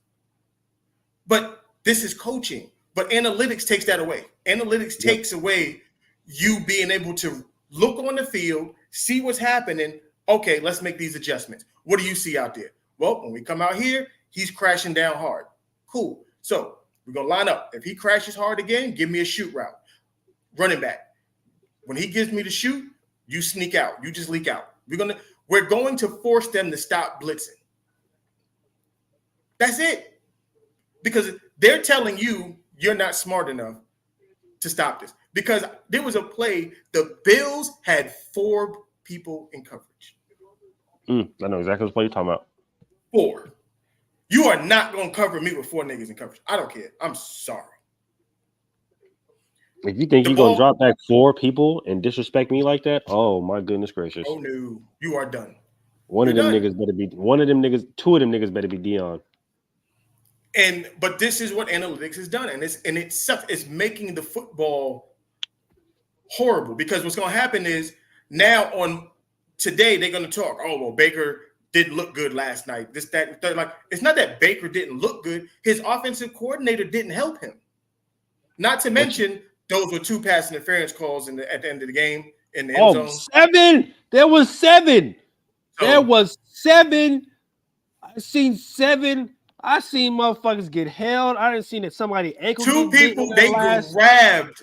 But this is coaching. But analytics takes that away. Analytics takes away you being able to look on the field, see what's happening. Okay, let's make these adjustments. What do you see out there? Well, when we come out here, he's crashing down hard. Cool. So we're going to line up. If he crashes hard again, give me a shoot route. Running back. When he gives me the shoot, you sneak out. You just leak out. We're going to force them to stop blitzing. That's it. Because they're telling you you're not smart enough to stop this. Because there was a play, the Bills had 4 people in coverage. I know exactly what play you're talking about. 4. You are not going to cover me with 4 niggas in coverage. I don't care. I'm sorry. If you think you're going to drop back 4 people and disrespect me like that, oh, my goodness gracious. Oh, no. You are done. 2 of them niggas better be Dion. But this is what analytics has done. And it's making the football horrible, because what's going to happen is now on today, they're going to talk, oh, well, Baker didn't look good last night. This, that, and third. Like, it's not that Baker didn't look good. His offensive coordinator didn't help him. Not to mention, those were 2 pass interference calls at the end of the game in the end zone. 7. There was 7. So, there was 7. I seen 7. I seen motherfuckers get held. I didn't see that somebody ankle. 2 people, they grabbed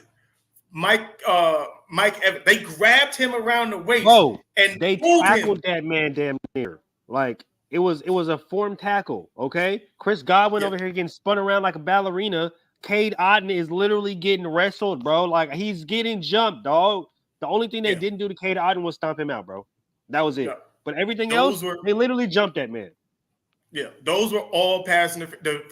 Mike Evans. They grabbed him around the waist. Bro, and they tackled that man damn near. Like, it was a formed tackle, okay? Chris Godwin over here getting spun around like a ballerina. Cade Otton is literally getting wrestled, bro. Like, he's getting jumped, dog. The only thing they didn't do to Cade Otton was stomp him out, bro. That was it. Yeah. But everything else, they literally jumped that man. Yeah, those were all passing. The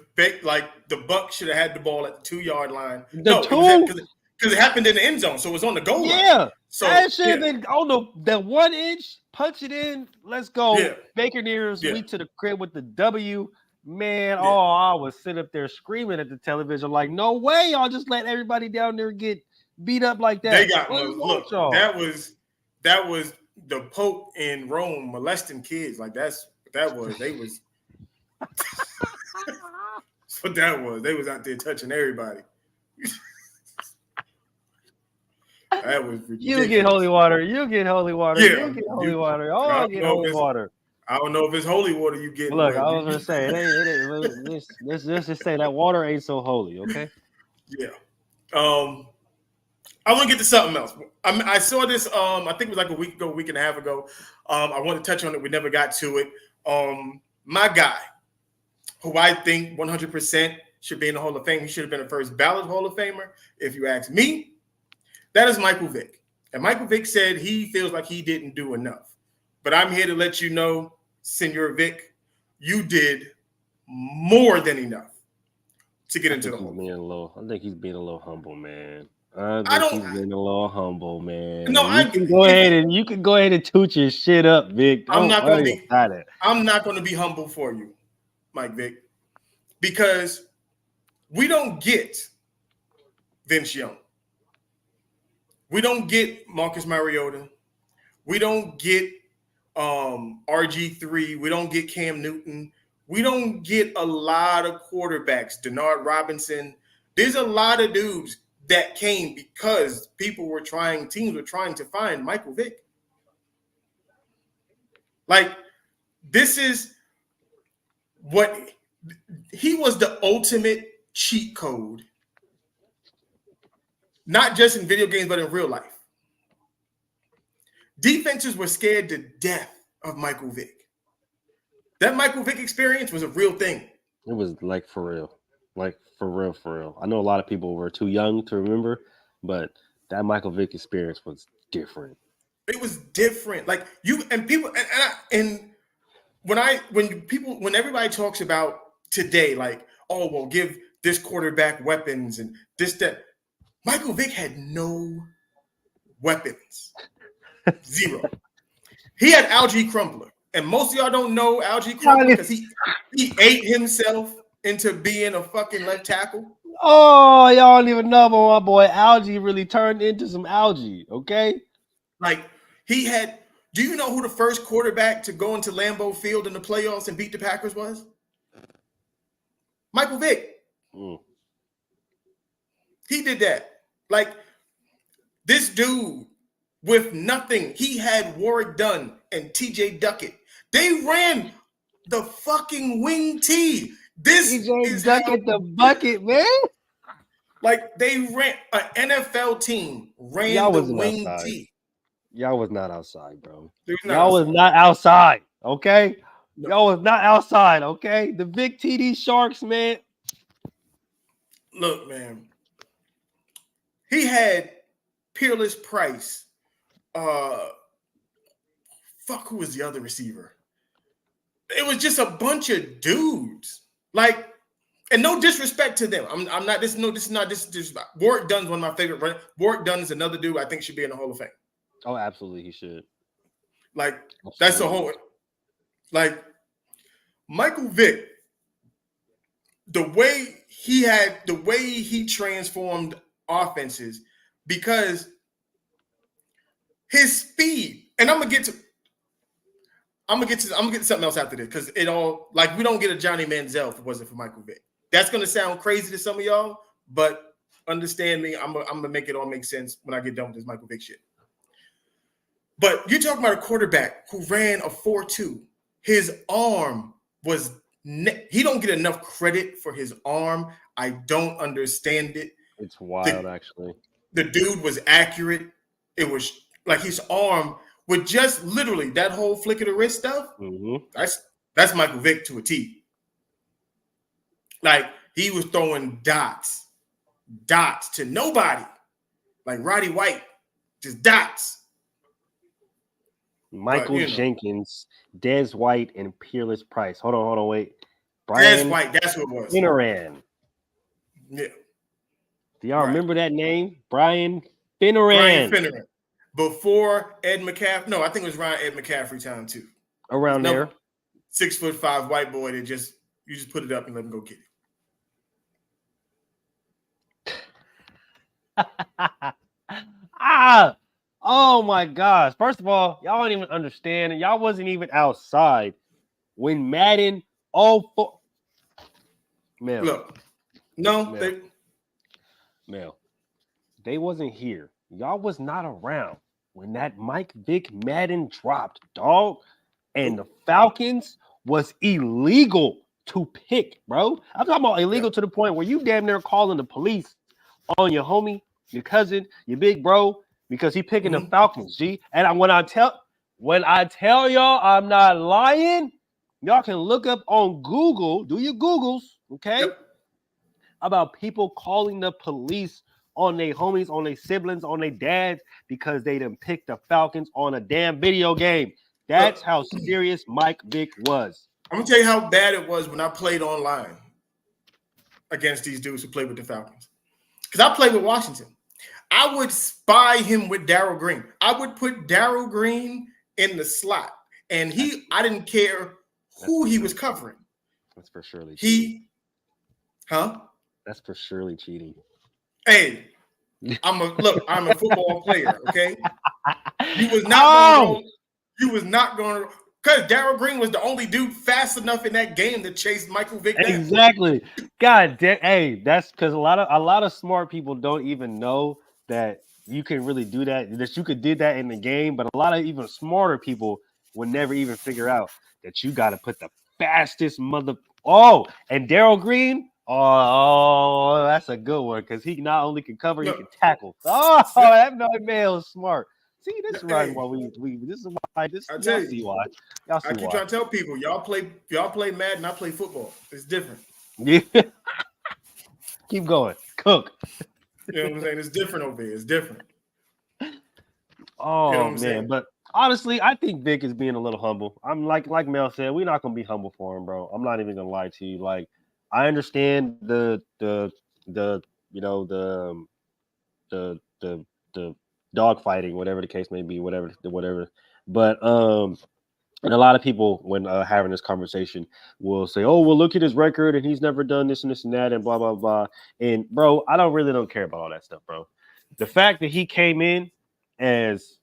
Buck should have had the ball at the 2-yard line. Because it happened in the end zone, so it was on the goal line. Yeah, so that should have been on the 1 inch. Punch it in. Let's go. Yeah. Baker Nears, we to the crib with the W. Man, Yeah. I was sitting up there screaming at the television like, no way, y'all just let everybody down there get beat up like that. They got What's wrong with y'all? that was the Pope in Rome molesting kids. Like that's what that was. That's what that was. They was out there touching everybody. That was ridiculous. You get holy water. You get holy water. Yeah, You get holy water. Oh, I get holy water. I don't know if it's holy water you get. Look, I was gonna say let's just say that water ain't so holy, okay? Yeah. I want to get to something else. I saw this. I think it was like a week and a half ago. I want to touch on it. We never got to it. My guy, who I think 100% should be in the Hall of Fame. He should have been the first ballot Hall of Famer, if you ask me. That is Michael Vick. And Michael Vick said he feels like he didn't do enough. But I'm here to let you know, Senor Vick, you did more than enough to get into the Hall. I think he's being a little humble, man. He's being a little humble, man. No, you can go ahead and toot your shit up, Vic. I'm not going to be humble for you, Mike Vick, because we don't get Vince Young. We don't get Marcus Mariota. We don't get RG3. We don't get Cam Newton. We don't get a lot of quarterbacks. Denard Robinson. There's a lot of dudes that came because teams were trying to find Michael Vick. Like, this is what he was, the ultimate cheat code, not just in video games, but in real life. Defenses were scared to death of Michael Vick. That Michael Vick experience was a real thing. It was like for real. Like for real. I know a lot of people were too young to remember, but that Michael Vick experience was different. It was different. Like you and people and when everybody talks about today, like, oh, well, give this quarterback weapons and this, that. Michael Vick had no weapons. Zero. He had Algie Crumpler. And most of y'all don't know Algie Crumpler because he ate himself into being a fucking left tackle. Oh, y'all don't even know, but my boy Algie really turned into some algae, okay? Like, he had, do you know who the first quarterback to go into Lambeau Field in the playoffs and beat the Packers was? Michael Vick. He did that. Like, this dude with nothing, he had Warwick Dunn and TJ Duckett. They ran the fucking wing T. This is Duckett the bucket, man. Like, they ran an NFL team ran the wing outside. T. Y'all was not outside, bro. Y'all was not outside, okay? No. Y'all was not outside, okay? The big TD Sharks, man. Look, man. He had Peerless Price. Who was the other receiver? It was just a bunch of dudes. Like, and no disrespect to them. I'm not this. No, this is not this. Warwick Dunn's one of my favorite. Warwick Dunn is another dude I think should be in the Hall of Fame. Oh, absolutely, he should. Like, absolutely. That's the whole. Like, Michael Vick, the way he transformed offenses, because his speed, and I'm gonna get to something else after this, because it all, like, we don't get a Johnny Manziel if it wasn't for Michael Vick. That's gonna sound crazy to some of y'all, but understand me, I'm gonna make it all make sense when I get done with this Michael Vick shit. But you're talking about a quarterback who ran a 4.2. His arm was he don't get enough credit for his arm. I don't understand it. It's wild, actually. The dude was accurate. It was like his arm with just literally that whole flick of the wrist stuff. Mm-hmm. That's Michael Vick to a T. Like, he was throwing dots to nobody. Like Roddy White, just dots. Michael Jenkins, Des White, and Peerless Price. Hold on, wait. Brian Des White, that's what it was. Finneran. Yeah. Do y'all remember that name? Brian Finneran. Brian Finneran. Before Ed McCaffrey. No, I think it was around Ed McCaffrey time too. Around there. 6'5" white boy that just You just put it up and let them go get it. Oh my gosh. First of all, y'all don't even understand. Y'all wasn't even outside when Madden 04. Mel. Look, no, Mel. They wasn't here. Y'all was not around when that Mike Vick Madden dropped, dog. And the Falcons was illegal to pick, bro. I'm talking about illegal to the point where you damn near calling the police on your homie, your cousin, your big bro, because he picking the Falcons, G. And when I tell y'all I'm not lying, y'all can look up on Google, do your Googles, okay? About people calling the police on their homies, on their siblings, on their dads, because they done picked the Falcons on a damn video game. That's how serious Mike Vick was. I'm going to tell you how bad it was when I played online against these dudes who played with the Falcons. Because I played with Washington. I would spy him with Darryl Green. I would put Darryl Green in the slot. And I didn't care who he was covering. That's for surely cheating. That's for surely cheating. Hey, I'm a football player, okay? You was not going to because Darryl Green was the only dude fast enough in that game to chase Michael Vick down. Exactly. God damn. Hey, that's because a lot of smart people don't even know that you can really do that. That you could do that in the game, but a lot of even smarter people would never even figure out that you got to put the fastest mother. Oh, and Darryl Green. Oh, that's a good one because he not only can cover, he can tackle. Oh, that man is smart. See, this is why this is why this. I tell you why. I keep trying to tell people, y'all play Madden, I play football. It's different. Yeah. Keep going. Cook. You know what I'm saying? It's different over here. It's different. Oh, you know man, saying? But honestly, I think Vic is being a little humble. I'm like Mel said, we're not gonna be humble for him, bro. I'm not even gonna lie to you. Like, I understand the dog fighting, whatever the case may be, whatever. But and a lot of people, when having this conversation, will say, "Oh, well, look at his record, and he's never done this and this and that, and blah blah blah." And bro, I don't care about all that stuff, bro. The fact that he came in as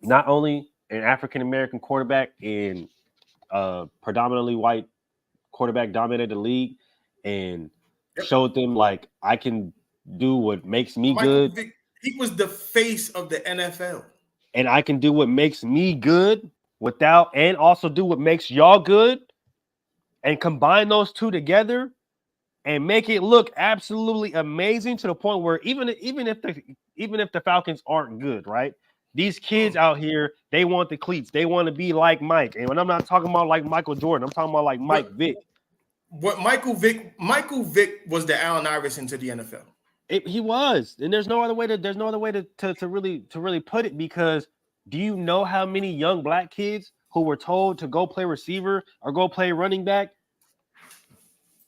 not only an African American quarterback in predominantly white quarterback dominated the league and showed them like I can do what makes me good. Vick, he was the face of the NFL. And I can do what makes me good and also do what makes y'all good and combine those two together and make it look absolutely amazing to the point where even if the Falcons aren't good, right? These kids out here, they want the cleats. They want to be like Mike. And when I'm not talking about like Michael Jordan, I'm talking about like Mike Vick. What Michael Vick was the Allen Iverson to the NFL. He was, and there's no other way to really put it, because do you know how many young black kids who were told to go play receiver or go play running back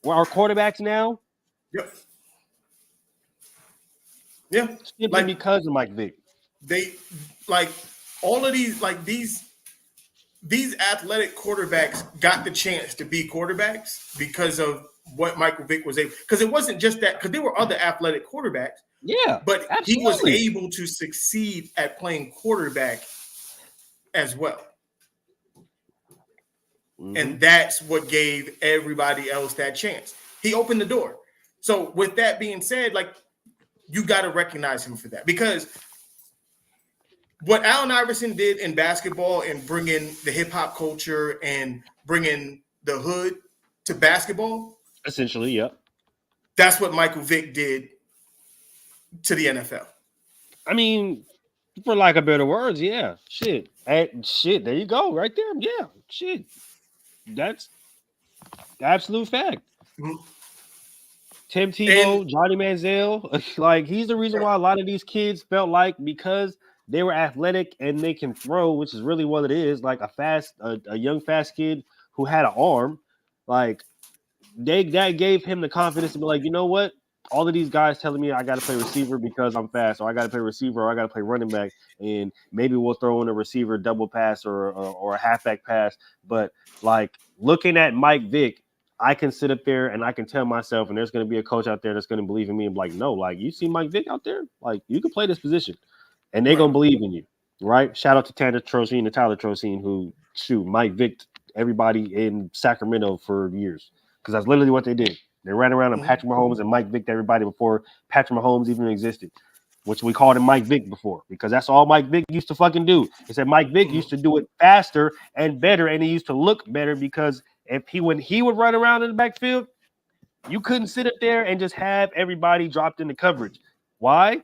are quarterbacks now? Yep. Yeah. Simply because of Mike Vick. They like all of these athletic quarterbacks got the chance to be quarterbacks because of what Michael Vick was able. Because it wasn't just that, because there were other athletic quarterbacks. Yeah, but absolutely. He was able to succeed at playing quarterback as well. Mm-hmm. And that's what gave everybody else that chance. He opened the door. So with that being said, like, you got to recognize him for that, because what Allen Iverson did in basketball and bringing the hip hop culture and bringing the hood to basketball, essentially, yeah, that's what Michael Vick did to the NFL. I mean, for lack of better words, yeah, shit. There you go, right there, yeah, shit. That's absolute fact. Mm-hmm. Tim Tebow, Johnny Manziel, like, he's the reason why a lot of these kids felt like, because they were athletic and they can throw, which is really what it is, like a young fast kid who had an arm, like that gave him the confidence to be like, you know what? All of these guys telling me I got to play receiver because I'm fast, or I got to play receiver, or I got to play running back, and maybe we'll throw in a receiver double pass or a halfback pass. But like, looking at Mike Vick, I can sit up there and I can tell myself, and there's going to be a coach out there that's going to believe in me and be like, no, like, you see Mike Vick out there? Like, you can play this position. And they're going to believe in you, right? Shout out to Tyler Trocine, who, Mike Vick everybody in Sacramento for years. Because that's literally what they did. They ran around and Patrick Mahomes and Mike Vick everybody before Patrick Mahomes even existed, which we called him Mike Vick before, because that's all Mike Vick used to fucking do. He said Mike Vick used to do it faster and better, and he used to look better because when he would run around in the backfield, you couldn't sit up there and just have everybody dropped into coverage. Why?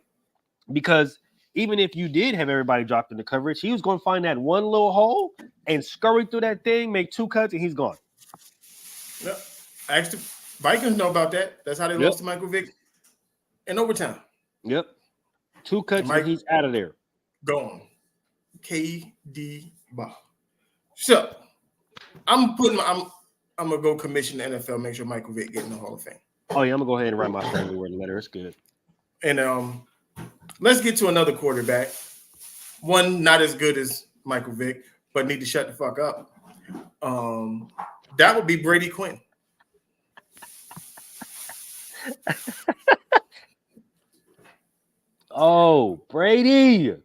Because even if you did have everybody dropped into coverage, he was going to find that one little hole and scurry through that thing, make 2 cuts, and he's gone. Yep. Actually, Vikings know about that. That's how they lost to Michael Vick in overtime. Yep. 2 cuts and he's out of there. Gone. KD Bob. So I'm gonna go commission the NFL, make sure Michael Vick get in the Hall of Fame. Oh yeah, I'm gonna go ahead and write my friendly word letter. It's good. And let's get to another quarterback. One not as good as Michael Vick, but need to shut the fuck up. That would be Brady Quinn. Oh, Brady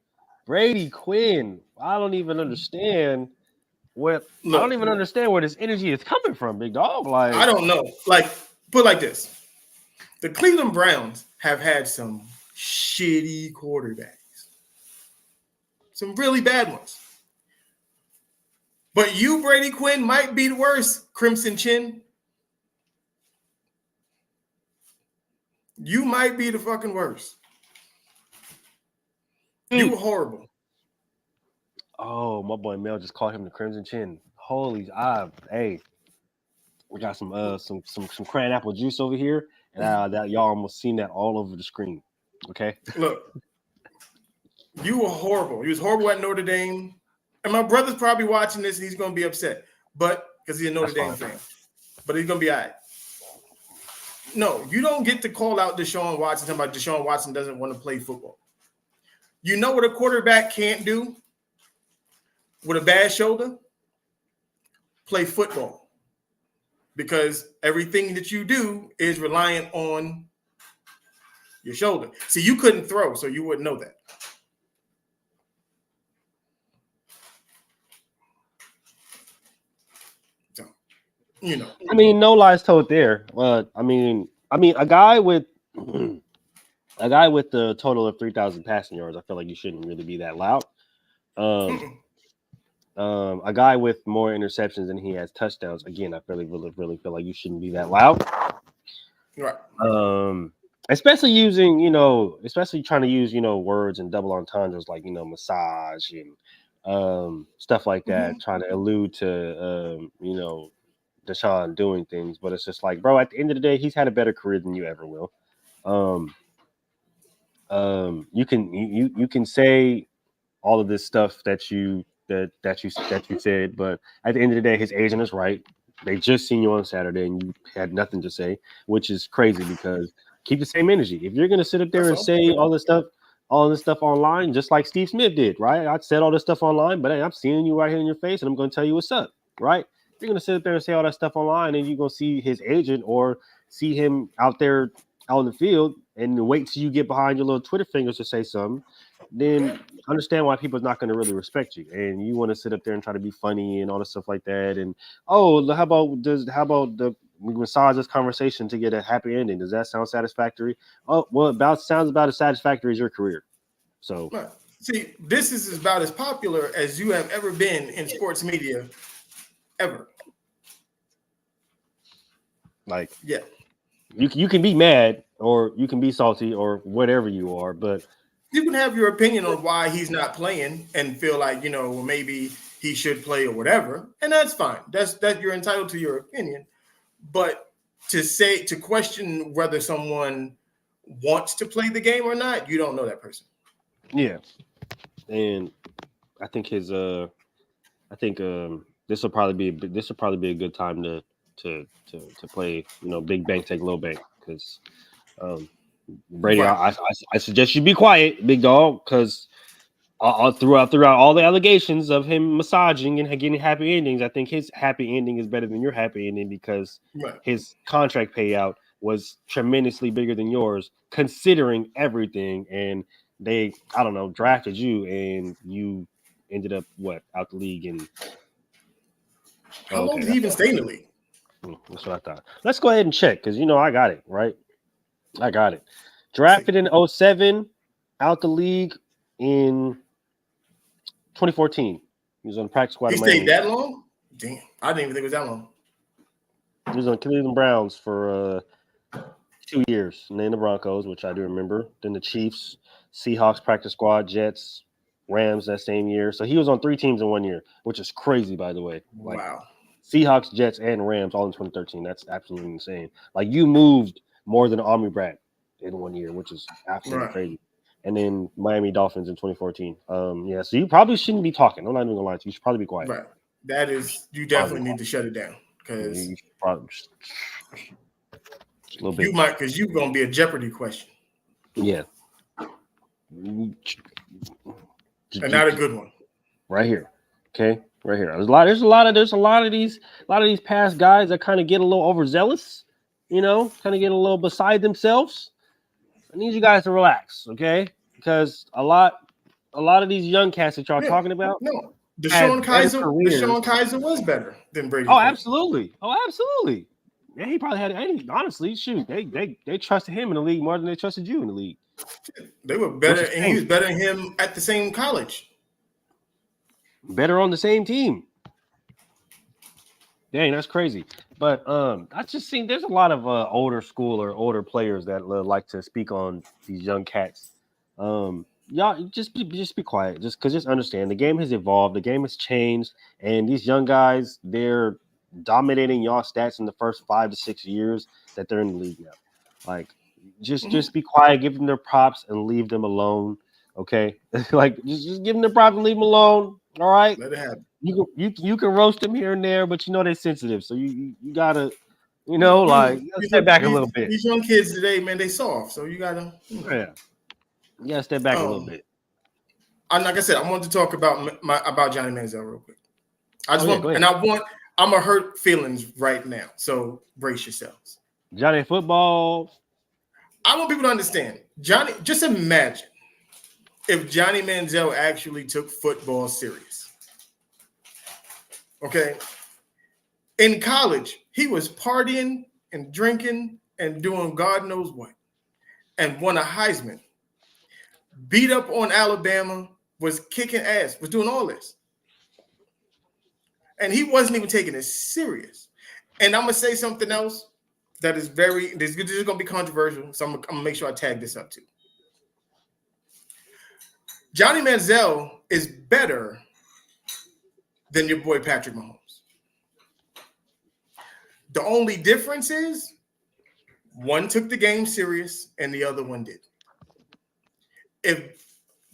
Quinn. I don't even understand where this energy is coming from, big dog. Like, I don't know. Like, put it like this: the Cleveland Browns have had some shitty quarterbacks, some really bad ones. But you, Brady Quinn, might be the worst, Crimson Chin. You might be the fucking worst. You were horrible. Oh, my boy Mel just called him the Crimson Chin. Holy, hey, we got some cran apple juice over here, and that y'all almost seen that all over the screen. Okay, look, you were horrible. You was horrible at Notre Dame, and my brother's probably watching this, and he's gonna be upset, but because he's a Notre Dame fan, but he's gonna be all right. No, you don't get to call out Deshaun Watson talking about Deshaun Watson doesn't want to play football. You know what a quarterback can't do with a bad shoulder? Play football. Because everything that you do is reliant on your shoulder. See, you couldn't throw, so you wouldn't know that. So, you know. I mean, no lies told there. I mean, a guy with the total of 3,000 passing yards, I feel like you shouldn't really be that loud. A guy with more interceptions than he has touchdowns, again, I really feel like you shouldn't be that loud. Right. Especially trying to use, words and double entendres like, massage and stuff like that, trying to allude to, Deshaun doing things. But it's just like, bro, at the end of the day, he's had a better career than you ever will. You can say all of this stuff that you said, but at the end of the day, his agent is right. They just seen you on Saturday and you had nothing to say, which is crazy because keep the same energy. If you're gonna sit up there and say all this stuff online, just like Steve Smith did, right? I said all this stuff online, but hey, I'm seeing you right here in your face and I'm gonna tell you what's up, right? You're gonna sit up there and say all that stuff online and you're gonna see his agent or see him out there out in the field and wait till you get behind your little Twitter fingers to say something, then understand why people's not going to really respect you. And you want to sit up there and try to be funny and all this stuff like that. And how about we massage this conversation to get a happy ending? Does that sound satisfactory? Oh, well, sounds about as satisfactory as your career. So see, this is about as popular as you have ever been in sports media ever. Like, yeah. You can be mad or you can be salty or whatever you are, but you can have your opinion on why he's not playing and feel like, maybe he should play or whatever. And that's fine. That you're entitled to your opinion. But to question whether someone wants to play the game or not, you don't know that person. Yeah. And I think this will probably be a good time to play, big bank take little bank, because Brady, I suggest you be quiet, big dog, because throughout all the allegations of him massaging and getting happy endings, I think his happy ending is better than your happy ending because his contract payout was tremendously bigger than yours, considering everything. And they, I don't know, drafted you, and you ended up out the league. And how long did he even stay in the league? That's what I thought. Let's go ahead and check because I got it right. I got it. Drafted in 2007, out the league in 2014. He was on the practice squad. He stayed that long? Damn, I didn't even think it was that long. He was on Cleveland Browns for 2 years, and then the Broncos, which I do remember. Then the Chiefs, Seahawks practice squad, Jets, Rams that same year. So he was on 3 teams in 1 year, which is crazy, by the way. Wow. Seahawks, Jets, and Rams all in 2013. That's absolutely insane. Like, you moved more than an Army brat in 1 year, which is absolutely crazy. And then Miami Dolphins in 2014. So you probably shouldn't be talking. I'm not even gonna lie to you. You should probably be quiet. Right. That is, you definitely need to shut it down because you should probably just a little bit. You might, because you're gonna be a Jeopardy question. Yeah. And not a good one. Right here. Okay. Right here. There's a lot of these past guys that kind of get a little overzealous, kind of get a little beside themselves. I need you guys to relax, okay? Because a lot of these young cats that y'all talking about. No, Deshaun Kaiser was better than Brady. Oh, absolutely. Yeah, he probably had. Honestly, shoot, they trusted him in the league more than they trusted you in the league. They were better, and he was better than him at the same college. Better on the same team. Dang, that's crazy. But I just seen there's a lot of older school or older players that like to speak on these young cats. Y'all just be quiet. Just understand the game has evolved, the game has changed, and these young guys, they're dominating y'all stats in the first 5 to 6 years that they're in the league now. Like, just be quiet, give them their props, and leave them alone. Okay, like just give them their props and leave them alone. All right, let it happen. You can roast them here and there, but they're sensitive, so you gotta, you gotta step back a little bit. These young kids today, man, they soft, so you gotta, you gotta step back a little bit. Like I said, I wanted to talk about Johnny Manziel real quick. I'm gonna hurt feelings right now, so brace yourselves. Johnny football. I want people to understand, Johnny. Just imagine if Johnny Manziel actually took football serious. Okay. In college, he was partying and drinking and doing God knows what, and won a Heisman. Beat up on Alabama, was kicking ass, was doing all this. And he wasn't even taking it serious. And I'm going to say something else that is this is going to be controversial, so I'm going to make sure I tag this up too. Johnny Manziel is better than your boy Patrick Mahomes. The only difference is one took the game serious and the other one did. If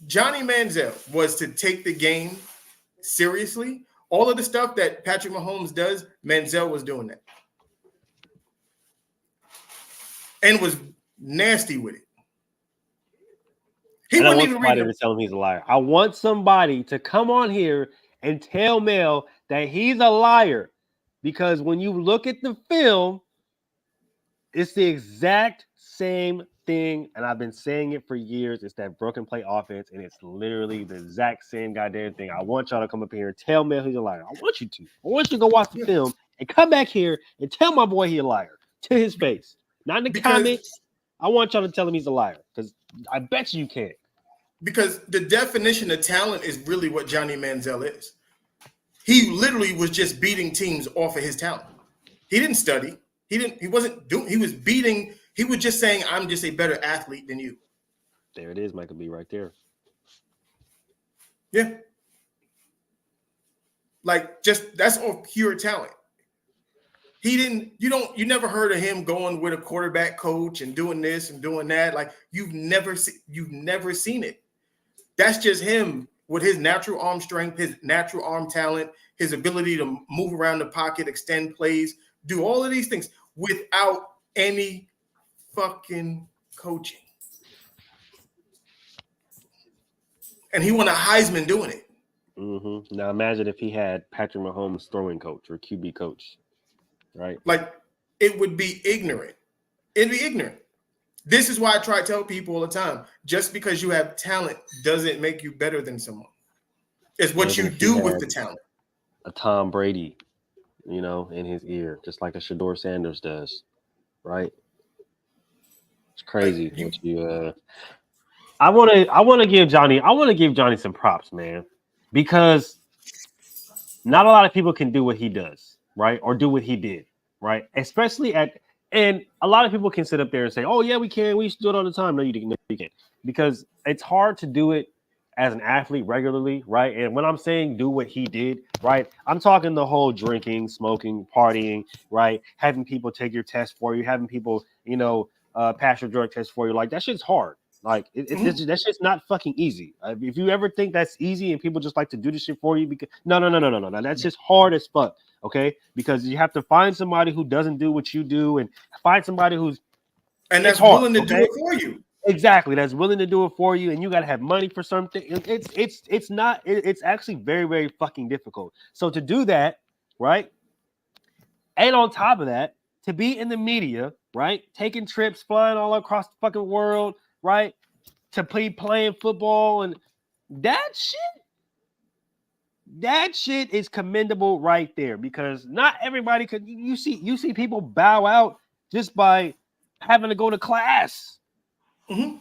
Johnny Manziel was to take the game seriously, all of the stuff that Patrick Mahomes does, Manziel was doing that. And was nasty with it. I want somebody to tell him he's a liar. I want somebody to come on here and tell Mel that he's a liar. Because when you look at the film, it's the exact same thing. And I've been saying it for years. It's that broken play offense. And it's literally the exact same goddamn thing. I want y'all to come up here and tell Mel he's a liar. I want you to. I want you to go watch the film and come back here and tell my boy he's a liar to his face. Not in the comments. I want y'all to tell him he's a liar. Because I bet you can. Because the definition of talent is really what Johnny Manziel is. He literally was just beating teams off of his talent. He didn't study. He was just saying, I'm just a better athlete than you. There it is, Michael B. right there. Yeah. Like, just that's all pure talent. You never heard of him going with a quarterback coach and doing this and doing that. Like, you've never seen it. That's just him with his natural arm strength, his natural arm talent, his ability to move around the pocket, extend plays, do all of these things without any fucking coaching. And he won a Heisman doing it. Mm-hmm. Now imagine if he had Patrick Mahomes throwing coach or QB coach, right? Like, it would be ignorant. It'd be ignorant. This is why I try to tell people all the time, just because you have talent doesn't make you better than someone. It's what you do with the talent. A Tom Brady, in his ear, just like a Shador Sanders does, right? It's crazy. I want to give Johnny some props, man, because not a lot of people can do what he does, right? Or do what he did, right? And a lot of people can sit up there and say, "Oh yeah, we can. We used to do it all the time." No, you can't, because it's hard to do it as an athlete regularly, right? And when I'm saying do what he did, right, I'm talking the whole drinking, smoking, partying, right? Having people take your test for you, having people, pass your drug test for you. Like, that shit's hard. Like, that shit's not fucking easy. If you ever think that's easy and people just like to do this shit for you, because no, that's just hard as fuck. Okay, because you have to find somebody who doesn't do what you do, and find somebody that's willing to do it for you. Exactly, that's willing to do it for you, and you got to have money for something. It's actually very, very fucking difficult. So to do that, right, and on top of that, to be in the media, right, taking trips, flying all across the fucking world, right, to playing football, and that shit is commendable right there, because not everybody could. You see people bow out just by having to go to class. Mm-hmm.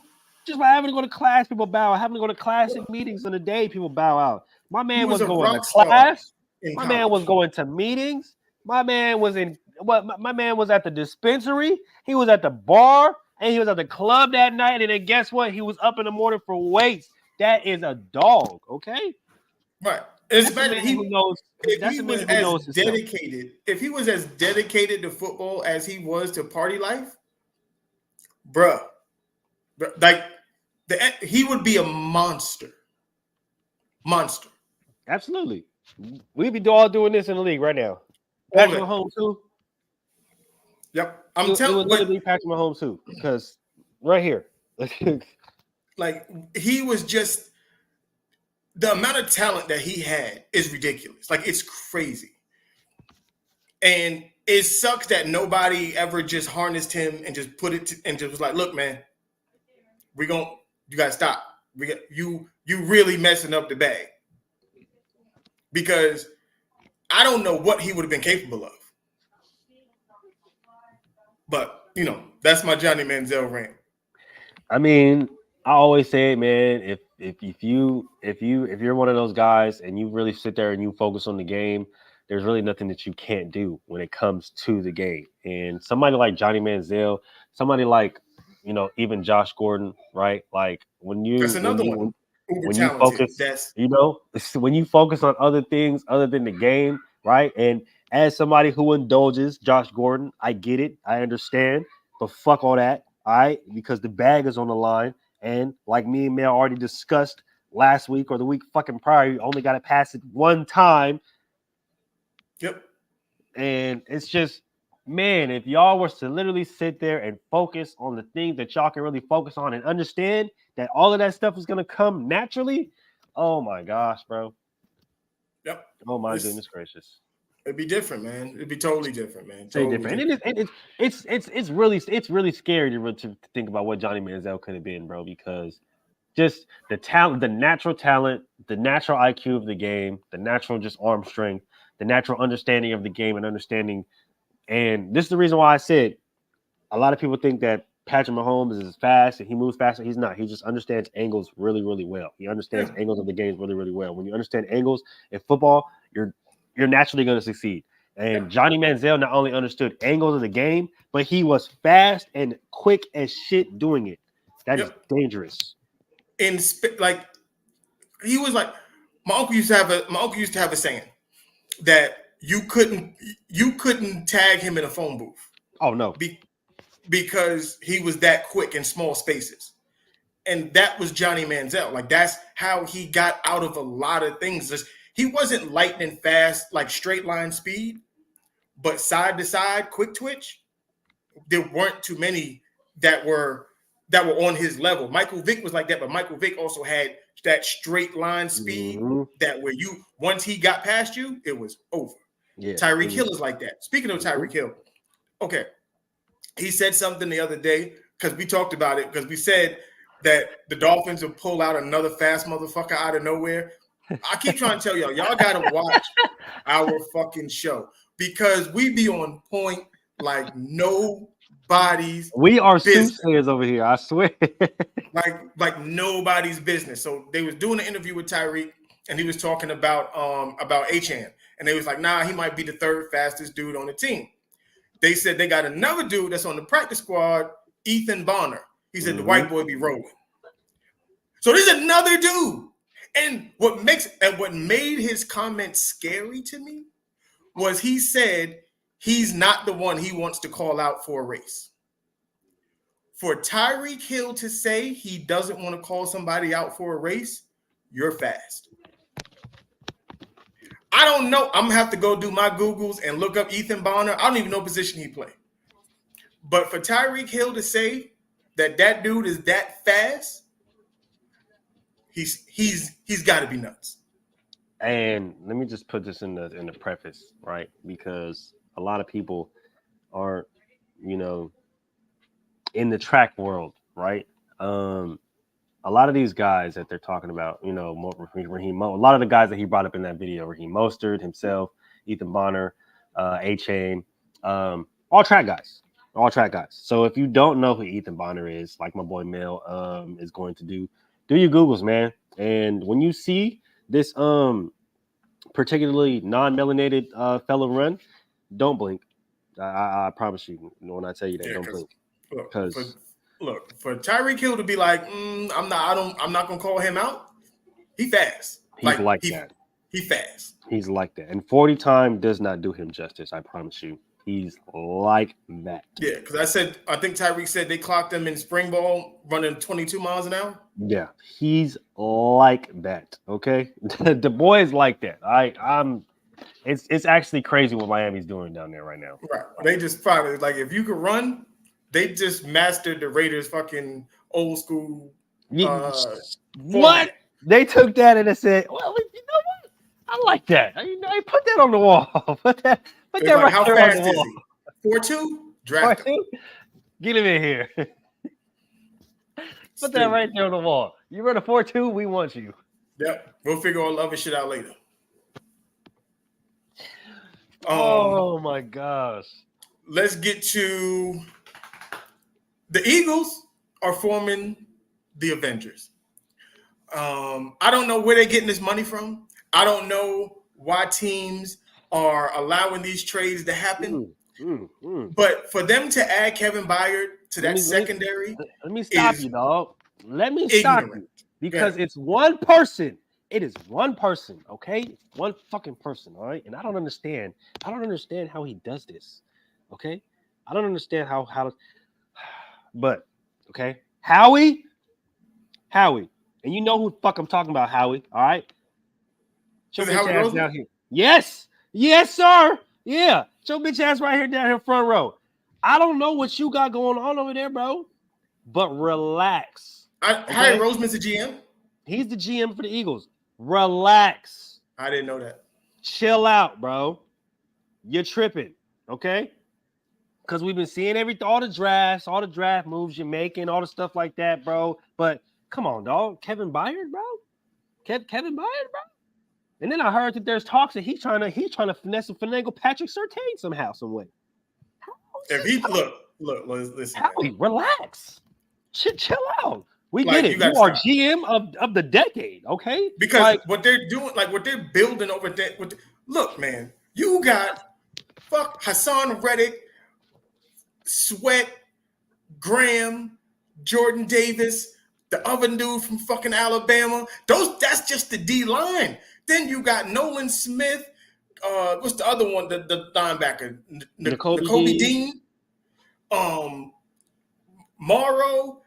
Just by having to go to class, people bow out. Having to go to class and meetings in a day, people bow out. My man was going to class. My man was going to meetings. My man was my man was at the dispensary. He was at the bar, and he was at the club that night. And then guess what? He was up in the morning for weights. That is a dog, okay? Right. If he was as dedicated to football as he was to party life, bruh, like he would be a monster. Absolutely. We'd be all doing this in the league right now. Patrick Mahomes too. Yep. It would literally be Patrick Mahomes too, because right here. Like, he was just, the amount of talent that he had is ridiculous. Like, it's crazy. And it sucks that nobody ever just harnessed him and just put it and just was like, look, man, you gotta stop. You really messing up the bag. Because I don't know what he would have been capable of. But, that's my Johnny Manziel rant. I mean, I always say, man, if you're one of those guys and you really sit there and you focus on the game, there's really nothing that you can't do when it comes to the game. And somebody like Johnny Manziel, somebody like, even Josh Gordon, right? Like, when you focus, when you focus on other things other than the game, right? And as somebody who indulges Josh Gordon, I get it, I understand, but fuck all that, all right? Because the bag is on the line, and like me and Mel already discussed last week or the week fucking prior, you only got to pass it one time. Yep. And it's just, man, if y'all were to literally sit there and focus on the things that y'all can really focus on and understand that all of that stuff is going to come naturally, oh my gosh, bro. Yep. Oh my goodness gracious. It'd be different, man. It'd be totally different, man. Totally different. And it's really scary to think about what Johnny Manziel could have been, bro, because just the talent, the natural talent, the natural IQ of the game, the natural just arm strength, the natural understanding of the game and understanding. And this is the reason why I said a lot of people think that Patrick Mahomes is fast and he moves faster. He's not. He just understands angles really, really well. He understands angles of the game really, really well. When you understand angles in football, you're naturally going to succeed. And Johnny Manziel not only understood angles of the game, but he was fast and quick as shit doing it. That is dangerous. And like, he was like, my uncle used to have a saying that you couldn't tag him in a phone booth. Oh no. Because he was that quick in small spaces. And that was Johnny Manziel. Like, that's how he got out of a lot of things. He wasn't lightning fast, like straight line speed, but side to side, quick twitch. There weren't too many that were that were on his level. Michael Vick was like that, but Michael Vick also had that straight line speed that where you once he got past you, it was over. Yeah, Tyreek Hill is like that. Speaking of Tyreek Hill, okay, he said something the other day because we talked about it because we said that the Dolphins will pull out another fast motherfucker out of nowhere. I keep trying to tell y'all got to watch our fucking show because we be on point like nobody's. We are soothsayers over here. I swear. like nobody's business. So they was doing an interview with Tyreek, and he was talking about Achane, and they was like, nah, he might be the third fastest dude on the team. They said they got another dude that's on the practice squad, Ethan Bonner. He said the white boy be rolling. So there's another dude. And what made his comment scary to me was he said he's not the one he wants to call out for a race. For Tyreek Hill to say he doesn't want to call somebody out for a race, you're fast. I don't know. I'm going to have to go do my Googles and look up Ethan Bonner. I don't even know position he played. But for Tyreek Hill to say that dude is that fast, he's got to be nuts. And let me just put this in the preface, right? Because a lot of people aren't, in the track world, right? A lot of these guys that they're talking about, a lot of the guys that he brought up in that video, Raheem Mostert himself, Ethan Bonner, Achane, all track guys. So if you don't know who Ethan Bonner is, like my boy Mel is going to do your Googles, man. And when you see this particularly non-melanated fellow run, don't blink. I promise you when I tell you that, don't blink. Look, for Tyreek Hill to be like, I'm not gonna call him out. He fast. He's like that. He fast. He's like that. And 40 time does not do him justice. I promise you. He's like that. Yeah, because I think Tyreek said they clocked him in spring ball running 22 miles an hour. Yeah, he's like that. Okay, the boy is like that. It's actually crazy what Miami's doing down there right now. Right. They just probably like if you could run, they just mastered the Raiders' fucking old school. What? They took that and they said, "Well, you know what? I like that. I put that on the wall. Put that like, right how there fast on the is wall. he? 4.2? Draft him. Get him in here. Put that right there on the wall. You run a 4.2, we want you. Yep. We'll figure all other shit out later. Oh my gosh. Let's get to the Eagles are forming the Avengers. I don't know where they're getting this money from. I don't know why teams are allowing these trades to happen. But for them to add Kevin Byard to that secondary, let me stop you, dog. Let me stop you because it's one person. It is one person, okay? One fucking person, all right? And I don't understand how he does this, okay? I don't understand how. But okay, Howie, and you know who the fuck I'm talking about, Howie. All right, show bitch ass down here. Yes, sir. Yeah, show bitch ass right here down here front row. I don't know what you got going on over there, bro, but relax. Harry Roseman's the GM. He's the GM for the Eagles. Relax. I didn't know that. Chill out, bro. You're tripping, okay? Because we've been seeing all the draft moves you're making, all the stuff like that, bro. But come on, dog. Kevin Byard, bro. Kevin Byard, bro. And then I heard that there's talks that he's trying to finesse and finagle Patrick Surtain somehow, some way. If he look, listen. Howie, relax. Chill out. We get it. You are GM of the decade, okay? Because what they're doing, what they're building over there. Look, man, you got Hassan Reddick, Sweat, Graham, Jordan Davis, the other dude from fucking Alabama. That's just the D line. Then you got Nolan Smith. What's the other one? The linebacker, Nakobe Dean. Morrow.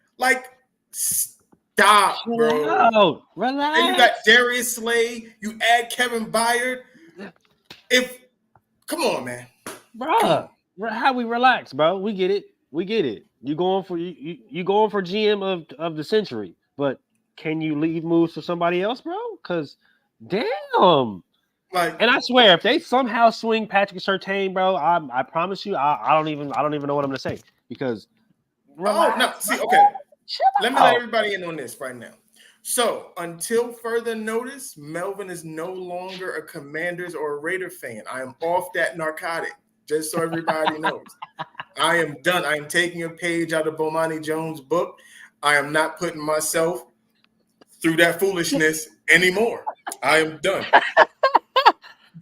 Stop, bro. Relax. And you got Darius Slay. You add Kevin Byard. Come on, man. Bro. How we relax, bro? We get it. You going for you going for GM of the century, but can you leave moves for somebody else, bro? Because damn. Like, and I swear, if they somehow swing Patrick Surtain, bro, I promise you, I don't even know what I'm gonna say because relax, see, okay. Chill Let me out. let everybody in on this right now. So, until further notice, Melvin is no longer a Commanders or a Raider fan. I am off that narcotic, just so everybody knows. I am done. I am taking a page out of Bomani Jones' book. I am not putting myself through that foolishness anymore. I am done.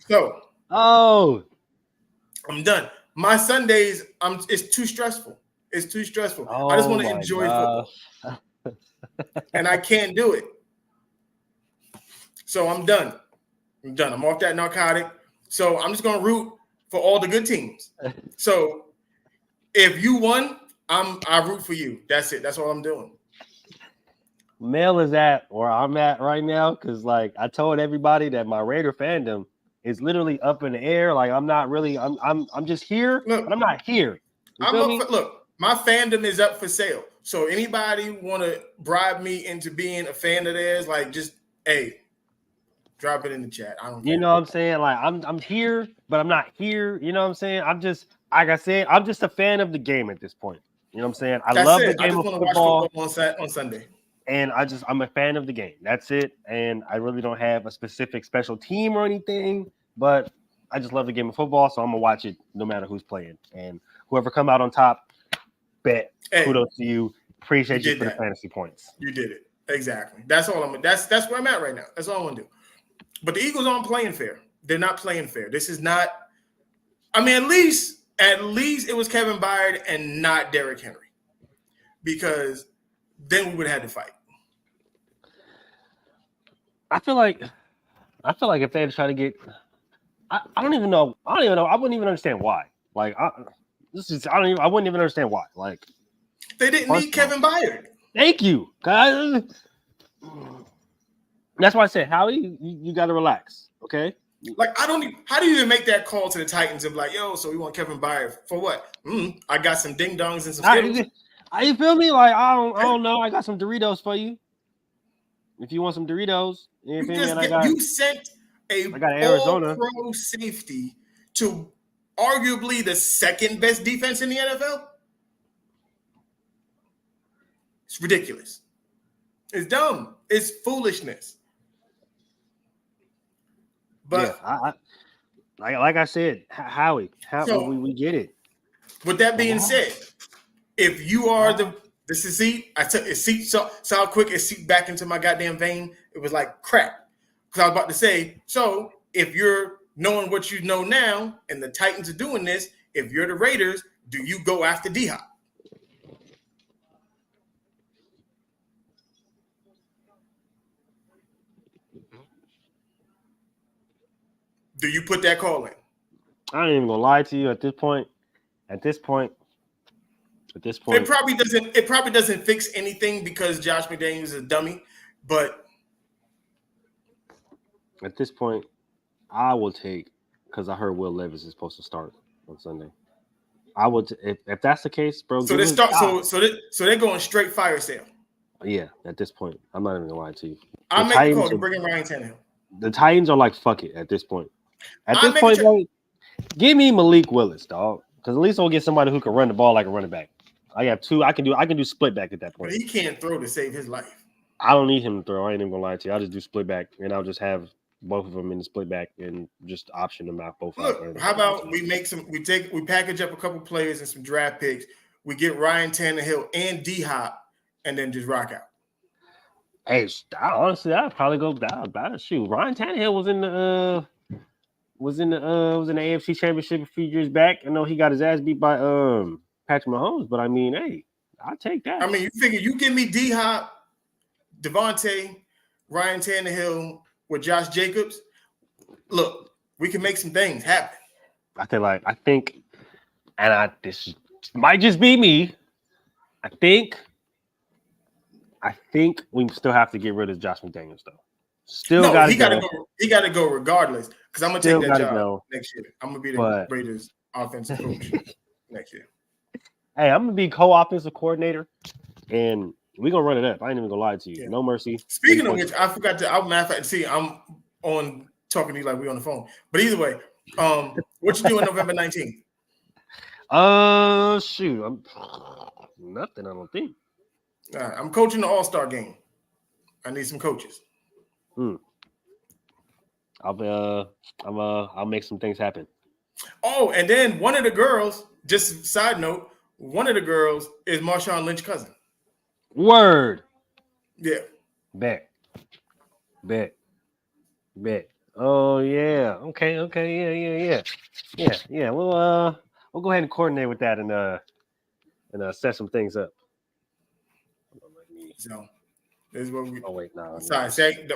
So, I'm done. My Sundays, it's too stressful. It's too stressful. I just want to enjoy football. And I can't do it. So I'm done. I'm off that narcotic. So I'm just gonna root for all the good teams. So if you won, I root for you. That's it. That's all I'm doing. Mel is at where I'm at right now because, like, I told everybody that my Raider fandom is literally up in the air. Like, I'm not really. I'm just here, but I'm not here. Look, my fandom is up for sale. So anybody want to bribe me into being a fan of theirs? Like, just drop it in the chat. I don't. You know what I'm saying? Like, I'm here, but I'm not here. You know what I'm saying? I'm just, like I said, I'm just a fan of the game at this point. You know what I'm saying? I love the game of football on Sunday. And I'm a fan of the game. That's it. And I really don't have a specific special team or anything, but I just love the game of football. So I'm going to watch it no matter who's playing. And whoever come out on top, bet. Kudos to you. Appreciate you for the fantasy points. You did it. Exactly. That's all that's where I'm at right now. That's all I want to do. But the Eagles aren't playing fair. They're not playing fair. This is not, I mean, at least it was Kevin Byard and not Derrick Henry. Because then we would have had to fight. I feel like if they had tried to get, I don't even know. I wouldn't even understand why. Like, I wouldn't even understand why. Like, they didn't need Kevin Byard. Thank you, guys. That's why I said, Howie, you got to relax, okay? Like, how do you even make that call to the Titans of like, yo, so we want Kevin Byard for what? I got some ding dongs and some Skittles. You feel me? Like, I don't know. I got some Doritos for you. If you want some Doritos, you sent a Arizona pro safety to arguably the second best defense in the NFL. It's ridiculous. It's dumb. It's foolishness. But yeah, like I said, Howie, we get it. With that being said, if you are the seat, I took his seat so how quick it seeped back into my goddamn vein. It was like crap. Because I was about to say, so if you're knowing what you know now, and the Titans are doing this, if you're the Raiders, do you go after D-Hop? Do you put that call in? I ain't even gonna lie to you at this point. It probably doesn't fix anything because Josh McDaniels is a dummy, but at this point, I will take, because I heard Will Levis is supposed to start on Sunday. I would, if that's the case, bro. So they're going straight fire sale. Yeah, at this point, I'm not even gonna lie to you. I'll make the call to bring in Ryan Tannehill. The Titans are like, fuck it at this point. At this point, bro, give me Malik Willis, dog. Because at least I'll get somebody who can run the ball like a running back. I have two. I can do split back at that point. But he can't throw to save his life. I don't need him to throw. I ain't even gonna lie to you. I'll just do split back, and I'll just have both of them in the split back and just option them out both. Look, how about we package up a couple players and some draft picks. We get Ryan Tannehill and D-Hop, and then just rock out. Hey, honestly, I'd probably go down. Shoot, Ryan Tannehill was in the AFC Championship a few years back. I know he got his ass beat by Patrick Mahomes, but I mean, hey, I'll take that. I mean, you figure you give me D-Hop, Devontae, Ryan Tannehill with Josh Jacobs. Look, we can make some things happen. I think, this might just be me. I think we still have to get rid of Josh McDaniels, though. He got to go regardless. Because I'm gonna take that job next year. I'm gonna be the Raiders offensive coach next year. Hey, I'm gonna be co-offensive coordinator, and we're gonna run it up. I ain't even gonna lie to you. Yeah. No mercy. Speaking of which, I forgot to. Matter of fact, see, I'm on talking to you like we on the phone. But either way, what you doing November 19th? Shoot, I'm nothing. I don't think. All right, I'm coaching the All-Star game. I need some coaches. I'll make some things happen. Oh, and then one of the girls, just side note, one of the girls is Marshawn Lynch's cousin. Word. Yeah. Bet. Oh yeah. Okay. Yeah. We'll go ahead and coordinate with that and set some things up. So this is what we. Oh wait, no. Sorry,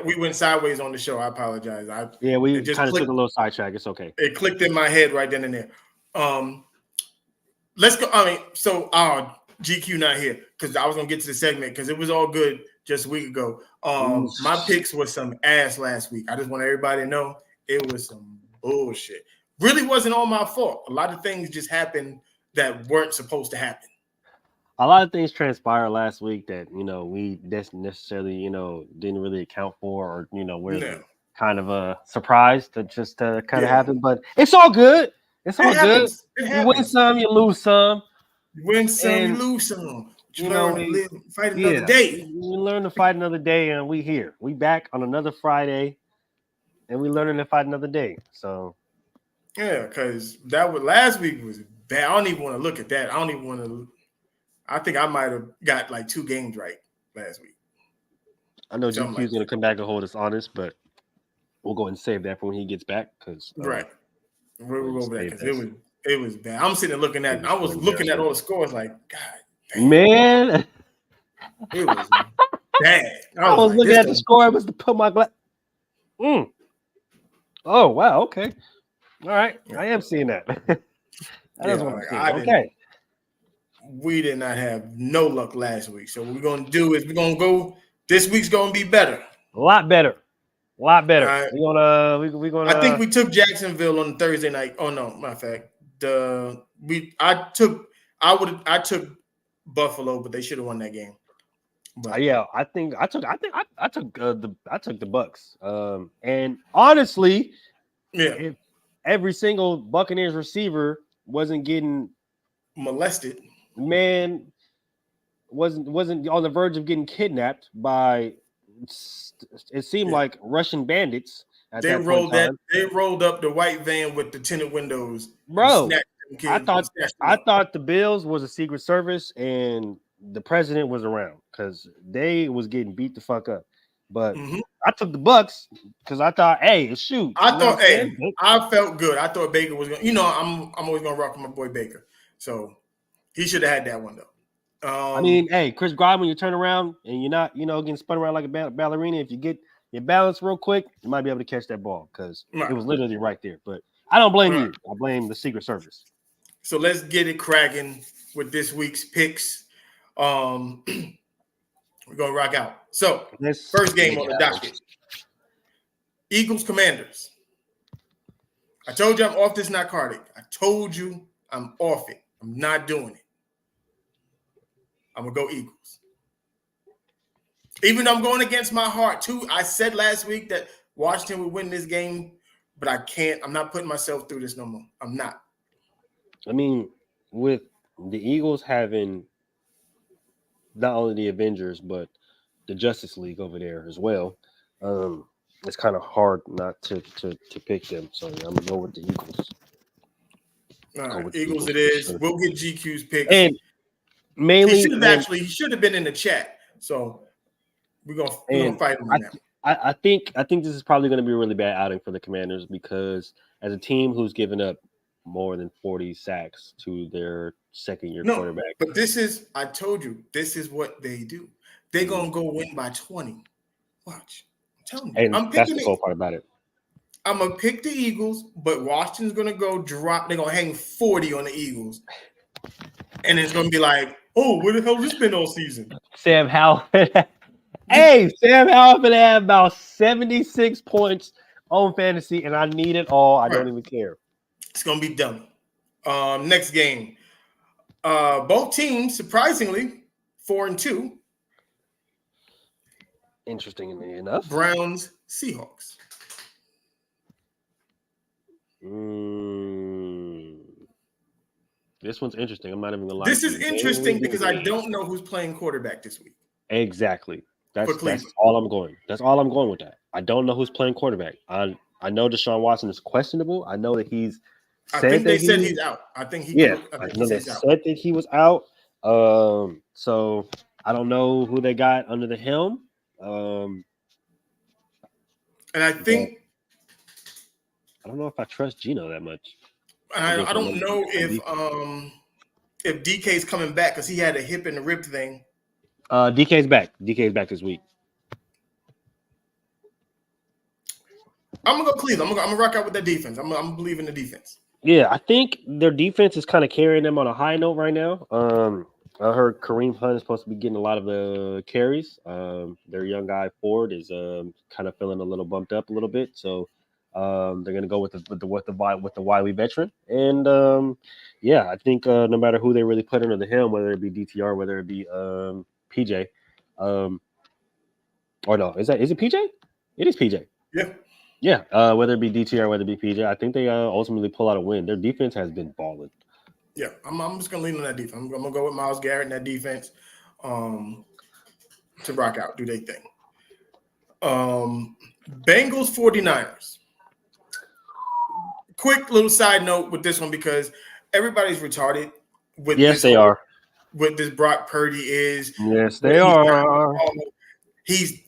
we went sideways on the show. I apologize. We just kind of took a little sidetrack. It's okay. It clicked in my head right then and there. Let's go. I mean, so GQ not here because I was gonna get to the segment because it was all good just a week ago. My picks was some ass last week. I just want everybody to know it was some bullshit. Really wasn't all my fault. A lot of things just happened that weren't supposed to happen. A lot of things transpired last week that we necessarily didn't really account for, or we're kind of surprised to just kind of happen. But it's all good. It's all good. You win some, you lose some. You win some, you lose some. You learn to fight another day. We learn to fight another day, and we here. We back on another Friday, and we learning to fight another day. So yeah, because last week was bad. I don't even want to look at that. I don't even want to. I think I might have got like 2 games right last week. I know GQ's going to come back and hold us honest, but we'll go and save that for when he gets back. Because right, we'll go back because it was bad. I'm sitting there looking at. I was looking at all the scores like, God damn. Man, it was bad. I was looking at the score. I was to put my glass. Oh wow, okay, all right. I am seeing that. Okay. We did not have no luck last week. So what we're going to do is we're going to go. This week's going to be better. A lot better. Right. We're gonna. I think we took Jacksonville on Thursday night. Oh no, matter of fact, I took Buffalo, but they should have won that game. But I think I took the Bucks. And honestly, if every single Buccaneers receiver wasn't getting molested, man, wasn't on the verge of getting kidnapped by, it seemed like Russian bandits. They rolled up the white van with the tinted windows. Bro, I thought the Bills was a Secret Service and the president was around because they was getting beat the fuck up. But I took the Bucks because I thought, hey, shoot. I felt good. I thought Baker was going. I'm always gonna rock with my boy Baker. So he should have had that one though. I mean, hey, Chris Godwin, you turn around and you're not, getting spun around like a ballerina. If you get your balance real quick, you might be able to catch that ball because it was literally right there. But I don't blame you. I blame the Secret Service. So let's get it cracking with this week's picks. We're gonna rock out. So first game on the docket: Eagles Commanders. I told you I'm off this narcotic. I told you I'm off it. I'm not doing it. I'm gonna go Eagles. Even though I'm going against my heart too. I said last week that Washington would win this game, but I can't. I'm not putting myself through this no more. I'm not. I mean, with the Eagles having not only the Avengers, but the Justice League over there as well, it's kind of hard not to pick them. So I'm going to go with the Eagles. All right, Eagles it is. Sure. We'll get GQ's pick. And mainly, he should have been in the chat. So we're gonna fight him on that. I think this is probably going to be a really bad outing for the Commanders because as a team who's given up more than 40 sacks to their second-year quarterback. But I told you, this is what they do. They're going to go win by 20. Watch. I'm telling you. And that's the cool part about it. I'm going to pick the Eagles, but Washington's going to go drop. They're going to hang 40 on the Eagles. And it's going to be like, oh, where the hell has this been all season? Sam Howell. Hey, Sam Howell going to have about 76 points on fantasy, and I need it all. I don't even care. It's going to be dumb. Next game. Both teams, surprisingly, 4-2. Interestingly enough. Browns, Seahawks. This one's interesting. I'm not even gonna lie. This is interesting because I don't know who's playing quarterback this week. Exactly. That's all I'm going. That's all I'm going with that. I don't know who's playing quarterback. I know Deshaun Watson is questionable. I know that he's. I think they said he's out. I think he. Yeah, I know they said that he was out. So I don't know who they got under the helm. And I think I don't know if I trust Gino that much. I don't know if DK's coming back because he had a hip and a rib thing. DK's back. DK's back this week. I'm gonna go Cleveland. I'm gonna rock out with that defense. I'm gonna believe in the defense. Yeah, I think their defense is kind of carrying them on a high note right now. I heard Kareem Hunt is supposed to be getting a lot of the carries. Their young guy Ford is kind of feeling a little bumped up a little bit, so they're gonna go with the wily veteran. And yeah, I think no matter who they really put under the helm, whether it be DTR, whether it be PJ, or no, is it PJ? It is PJ. Yeah. Yeah, whether it be DTR, whether it be PJ, I think they ultimately pull out a win. Their defense has been balling. Yeah, I'm just gonna lean on that defense. I'm gonna go with Myles Garrett and that defense to rock out, do their thing. Bengals 49ers. Quick little side note with this one because everybody's retarded. With they are. With this Brock Purdy is. Yes, they are. He's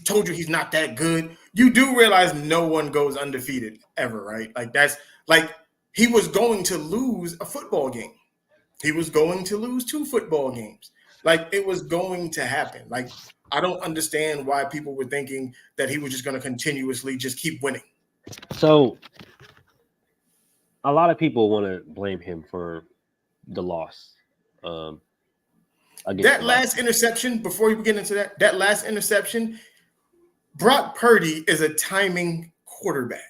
told you he's not that good. You do realize no one goes undefeated ever, right? Like that's like he was going to lose a football game. He was going to lose 2 football games. Like it was going to happen. Like I don't understand why people were thinking that he was just going to continuously just keep winning. So a lot of people want to blame him for the loss. That last interception, before you get into that last interception, Brock Purdy is a timing quarterback.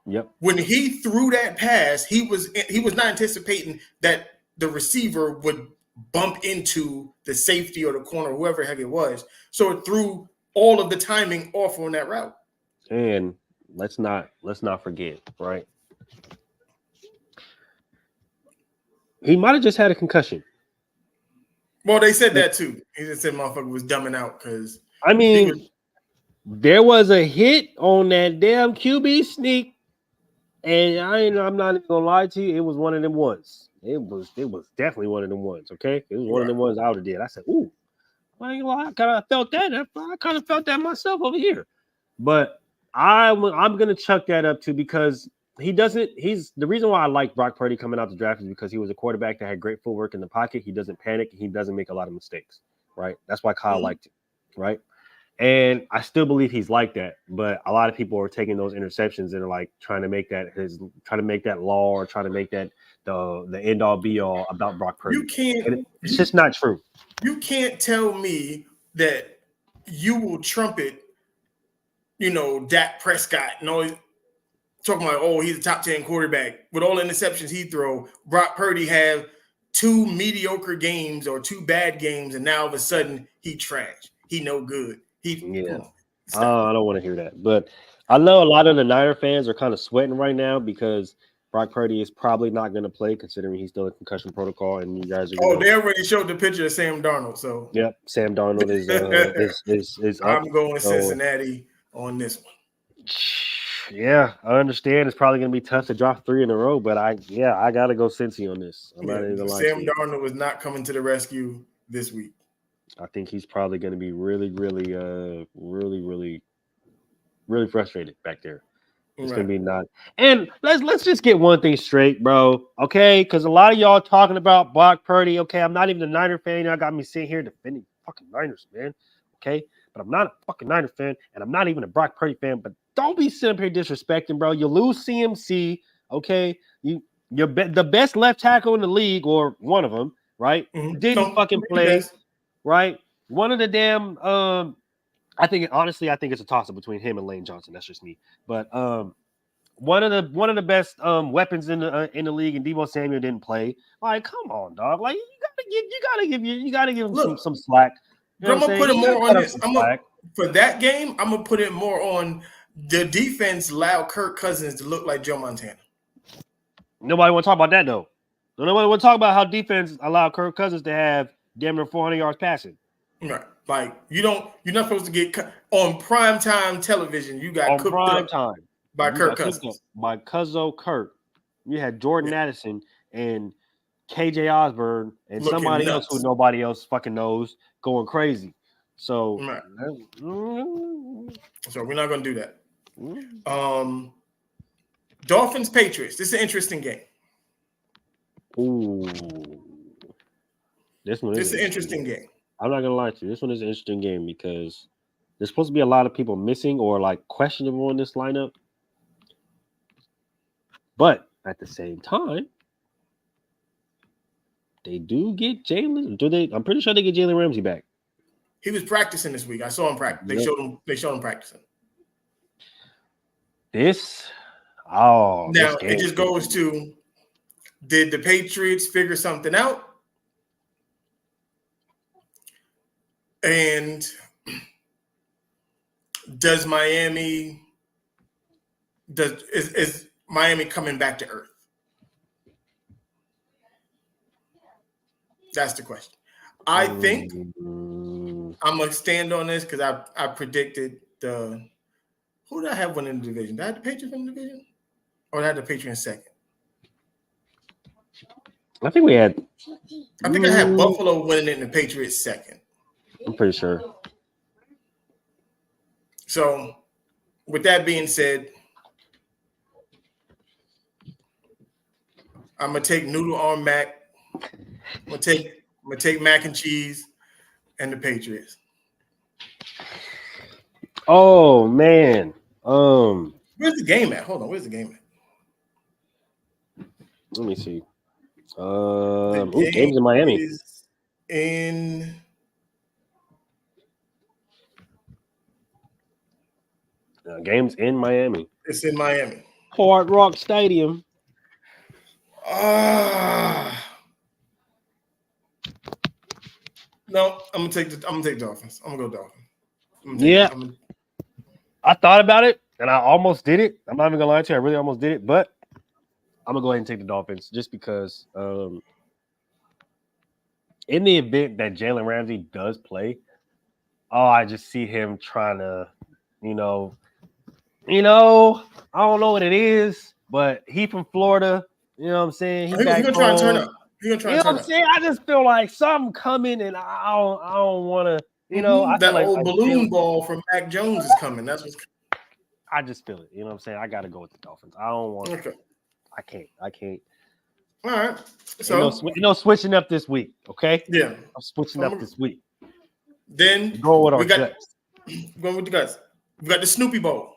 Yep. When he threw that pass, he was not anticipating that the receiver would bump into the safety or the corner, whoever the heck it was. So it threw all of the timing off on that route. And let's not forget, right? He might have just had a concussion. Well, they said that too. He just said motherfucker was dumbing out because there was a hit on that damn QB sneak, and I'm not even gonna lie to you, it was one of them ones. It was definitely one of them ones. Okay, it was one of them ones I would have did. I said, "Ooh, I kind of felt that. I kind of felt that myself over here." But I'm gonna chuck that up too because he's the reason why I like Brock Purdy coming out the draft is because he was a quarterback that had great footwork in the pocket. He doesn't panic. He doesn't make a lot of mistakes. Right. That's why Kyle liked him. Right. And I still believe he's like that, but a lot of people are taking those interceptions and are like trying to make that law or trying to make that the end all be all about Brock Purdy. It's just not true. You can't tell me that you will trumpet, Dak Prescott and all talking about, he's a top 10 quarterback with all the interceptions he throw. Brock Purdy have 2 mediocre games or 2 bad games, and now all of a sudden he trash. He no good. I don't want to hear that. But I know a lot of the Niner fans are kind of sweating right now because Brock Purdy is probably not going to play, considering he's still in concussion protocol. And you guys are they already showed the picture of Sam Darnold. So yep, Sam Darnold is up. I'm going Cincinnati on this one. Yeah, I understand. It's probably going to be tough to drop 3 in a row, but I got to go Cincy on this. I'm not even lying. Sam Darnold was not coming to the rescue this week. I think he's probably going to be really, really, really, really frustrated back there. It's going to be not. And let's just get one thing straight, bro. Okay, because a lot of y'all talking about Brock Purdy. Okay, I'm not even a Niner fan. Y'all got me sitting here defending fucking Niners, man. Okay, but I'm not a fucking Niner fan, and I'm not even a Brock Purdy fan. But don't be sitting up here disrespecting, bro. You lose CMC. Okay, you're the best left tackle in the league, or one of them, right? Mm-hmm. Didn't fucking play. Right, one of the damn. I think it's a toss-up between him and Lane Johnson. That's just me. But one of the best weapons in the league, and Deebo Samuel didn't play. Like, come on, dog. Like, you gotta give him some slack. You know I'm gonna put it more on this. For that game, I'm gonna put it more on the defense. Allowed Kirk Cousins to look like Joe Montana. Nobody want to talk about that though. Nobody want to talk about how defense allowed Kirk Cousins to have damn near 400 yards passing. Right, like you're not supposed to get on primetime television. You got on cooked prime up time by Kirk Cousins. By Cuzzo Kirk. You had Jordan Addison and KJ Osborne and looking somebody nuts. else who nobody else fucking knows going crazy. So, right. So we're not going to do that. Dolphins Patriots. This is an interesting game. Ooh, this is an interesting game. I'm not gonna lie to you. This one is an interesting game because there's supposed to be a lot of people missing or like questionable in this lineup. But at the same time, they do get Jalen. Do they? I'm pretty sure they get Jalen Ramsey back. He was practicing this week. I saw him practice. They showed him practicing. Now it just goes to: did the Patriots figure something out? And does Miami is Miami coming back to earth? That's the question. I think I'm gonna stand on this because I predicted who did I have winning the division? Did I have the Patriots in the division? Or did I have the Patriots second? I think I had Buffalo winning it and the Patriots second. I'm pretty sure. So, with that being said, I'm gonna take noodle on mac. I'm gonna take mac and cheese and the Patriots. Oh man. Where's the game at? Hold on, where's the game at? Let me see. Game's in Miami. Game's in Miami. It's in Miami. Hard Rock Stadium. No, I'm gonna take Dolphins. I'm gonna go Dolphins. I thought about it and I almost did it. I'm not even gonna lie to you, I really almost did it, but I'm gonna go ahead and take the Dolphins just because in the event that Jalen Ramsey does play, I just see him trying to, I don't know what it is, but he from Florida, you know what I'm saying? He's gonna try and turn up. What I'm saying? I just feel like something coming, and I don't want to. That old balloon ball from Mac Jones is coming. That's what's. I just feel it. You know what I'm saying? I got to go with the Dolphins. I don't want. Okay. I can't. All right. So switching up this week. Okay. Yeah. I'm switching up this week. Then going with our guts. Going with the guts. We got the Snoopy Bowl.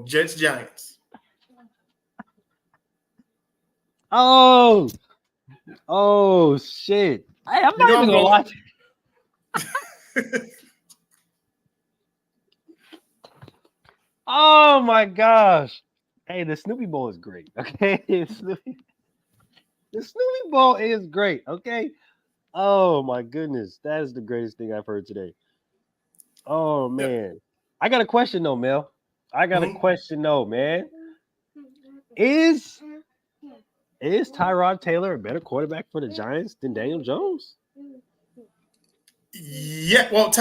Jets Giants. Oh shit! Hey, I'm not even gonna watch. Oh my gosh! Hey, the Snoopy Bowl is great. Okay, the Snoopy Bowl is great. Okay. Oh my goodness, that is the greatest thing I've heard today. Oh man, I got a question though, Mel. A question though, man. Is Tyrod Taylor a better quarterback for the Giants than Daniel Jones? Yeah, well,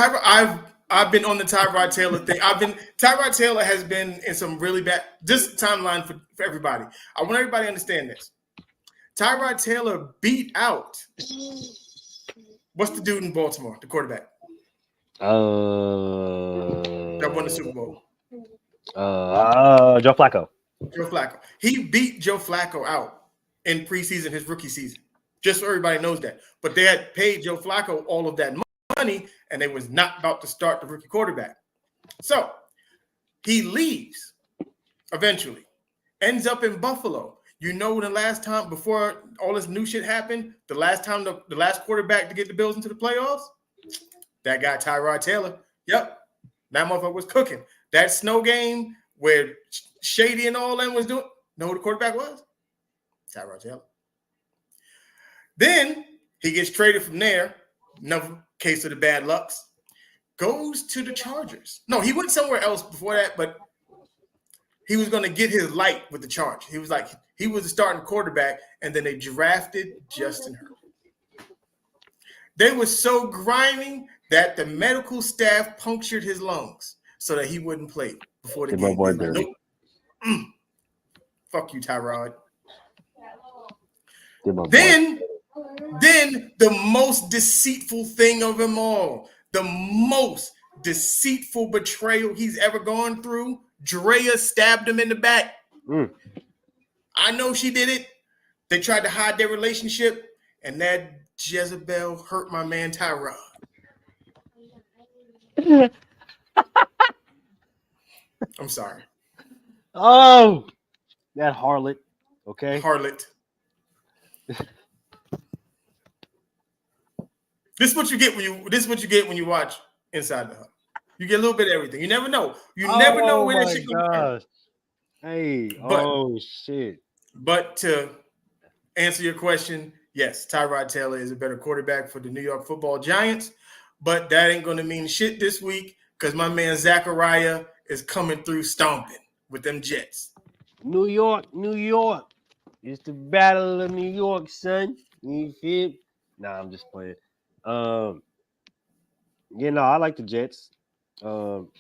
I've been on the Tyrod Taylor thing. Tyrod Taylor has been in some really bad. This timeline for everybody. I want everybody to understand this. Tyrod Taylor beat out. What's the dude in Baltimore? The quarterback. That won the Super Bowl. Joe Flacco. He beat Joe Flacco out in preseason, his rookie season. Just so everybody knows that. But they had paid Joe Flacco all of that money, and they was not about to start the rookie quarterback. So he leaves eventually, ends up in Buffalo. The last time before all this new shit happened, the last quarterback to get the Bills into the playoffs, that guy Tyrod Taylor. Yep, that motherfucker was cooking. That snow game where Shady and all them was doing. Know who the quarterback was? Tyrod Taylor. Then he gets traded from there. Another case of the bad lucks. Goes to the Chargers. No, he went somewhere else before that, but he was going to get his light with the Chargers. He was the starting quarterback, and then they drafted Justin Herbert. They were so grimy that the medical staff punctured his lungs so that he wouldn't play before the game. Like, nope. Fuck you, Tyrod. Then the most deceitful thing of them all, the most deceitful betrayal he's ever gone through, Drea stabbed him in the back. I know she did it. They tried to hide their relationship, and that Jezebel hurt my man Tyrod. I'm sorry. Oh, that harlot. Okay. Harlot. This is what you get when you watch Inside the Hub. You get a little bit of everything. You never know. You never know where this shit goes. Hey, shit. But to answer your question, yes, Tyrod Taylor is a better quarterback for the New York Football Giants, but that ain't going to mean shit this week because my man Zachariah is coming through stomping with them Jets. New York. It's the Battle of New York, son. You feel? Nah, I'm just playing. I like the Jets.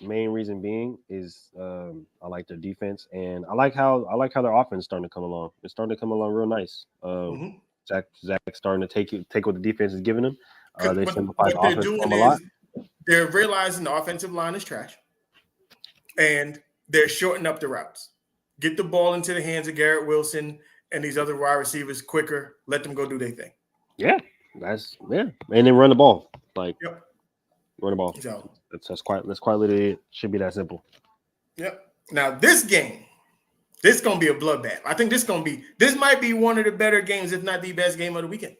Main reason being is I like their defense, and I like how their offense is starting to come along. It's starting to come along real nice. Zach's starting to take what the defense is giving him. They simplify the offense a lot. They're realizing the offensive line is trash, and they're shortening up the routes. Get the ball into the hands of Garrett Wilson and these other wide receivers quicker. Let them go do their thing. Yeah, and then run the ball. Run the ball. So, that's quite literally it. Should be that simple. Yep. Now this game, this gonna be a bloodbath. I think this might be one of the better games, if not the best game of the weekend.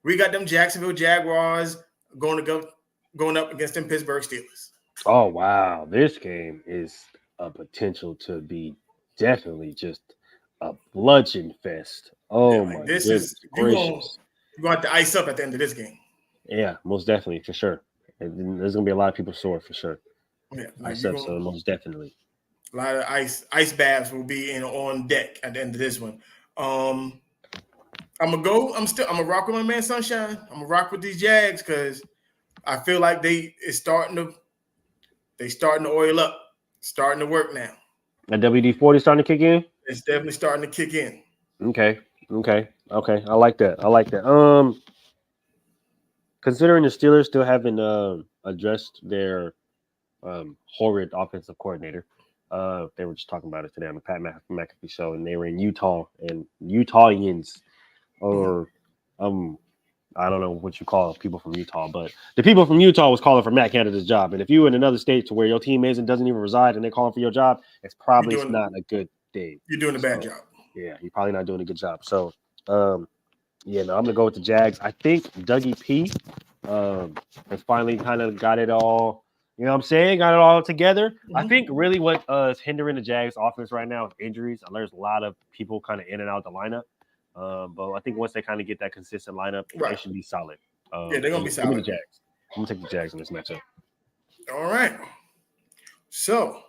We got them Jacksonville Jaguars going up against them Pittsburgh Steelers. Oh wow, this game is a potential to be definitely just a bludgeon fest. Oh my goodness gracious! You're going to have to ice up at the end of this game. Yeah, most definitely, for sure. And there's gonna be a lot of people sore for sure. Yeah, ice up, so most definitely. A lot of ice baths will be on deck at the end of this one. I'm gonna rock with my man Sunshine. I'm gonna rock with these Jags because I feel like they starting to oil up, starting to work now. That WD-40 starting to kick in? It's definitely starting to kick in. Okay. I like that. Considering the Steelers still haven't addressed their horrid offensive coordinator, they were just talking about it today on the Pat McAfee show, and they were in Utah, and Utahnians, or I don't know what you call people from Utah, but the people from Utah was calling for Matt Canada's job. And if you're in another state to where your team doesn't even reside and they're calling for your job, it's probably not a good day. You're doing a bad job. Yeah, you're probably not doing a good job. So, I'm going to go with the Jags. I think Dougie P has finally kind of got it all, got it all together. Mm-hmm. I think really what is hindering the Jags offense right now is injuries. There's a lot of people kind of in and out the lineup. But I think once they kind of get that consistent lineup, they should be solid. They're going to be solid. Give me the Jags. I'm going to take the Jags in this matchup. All right. So,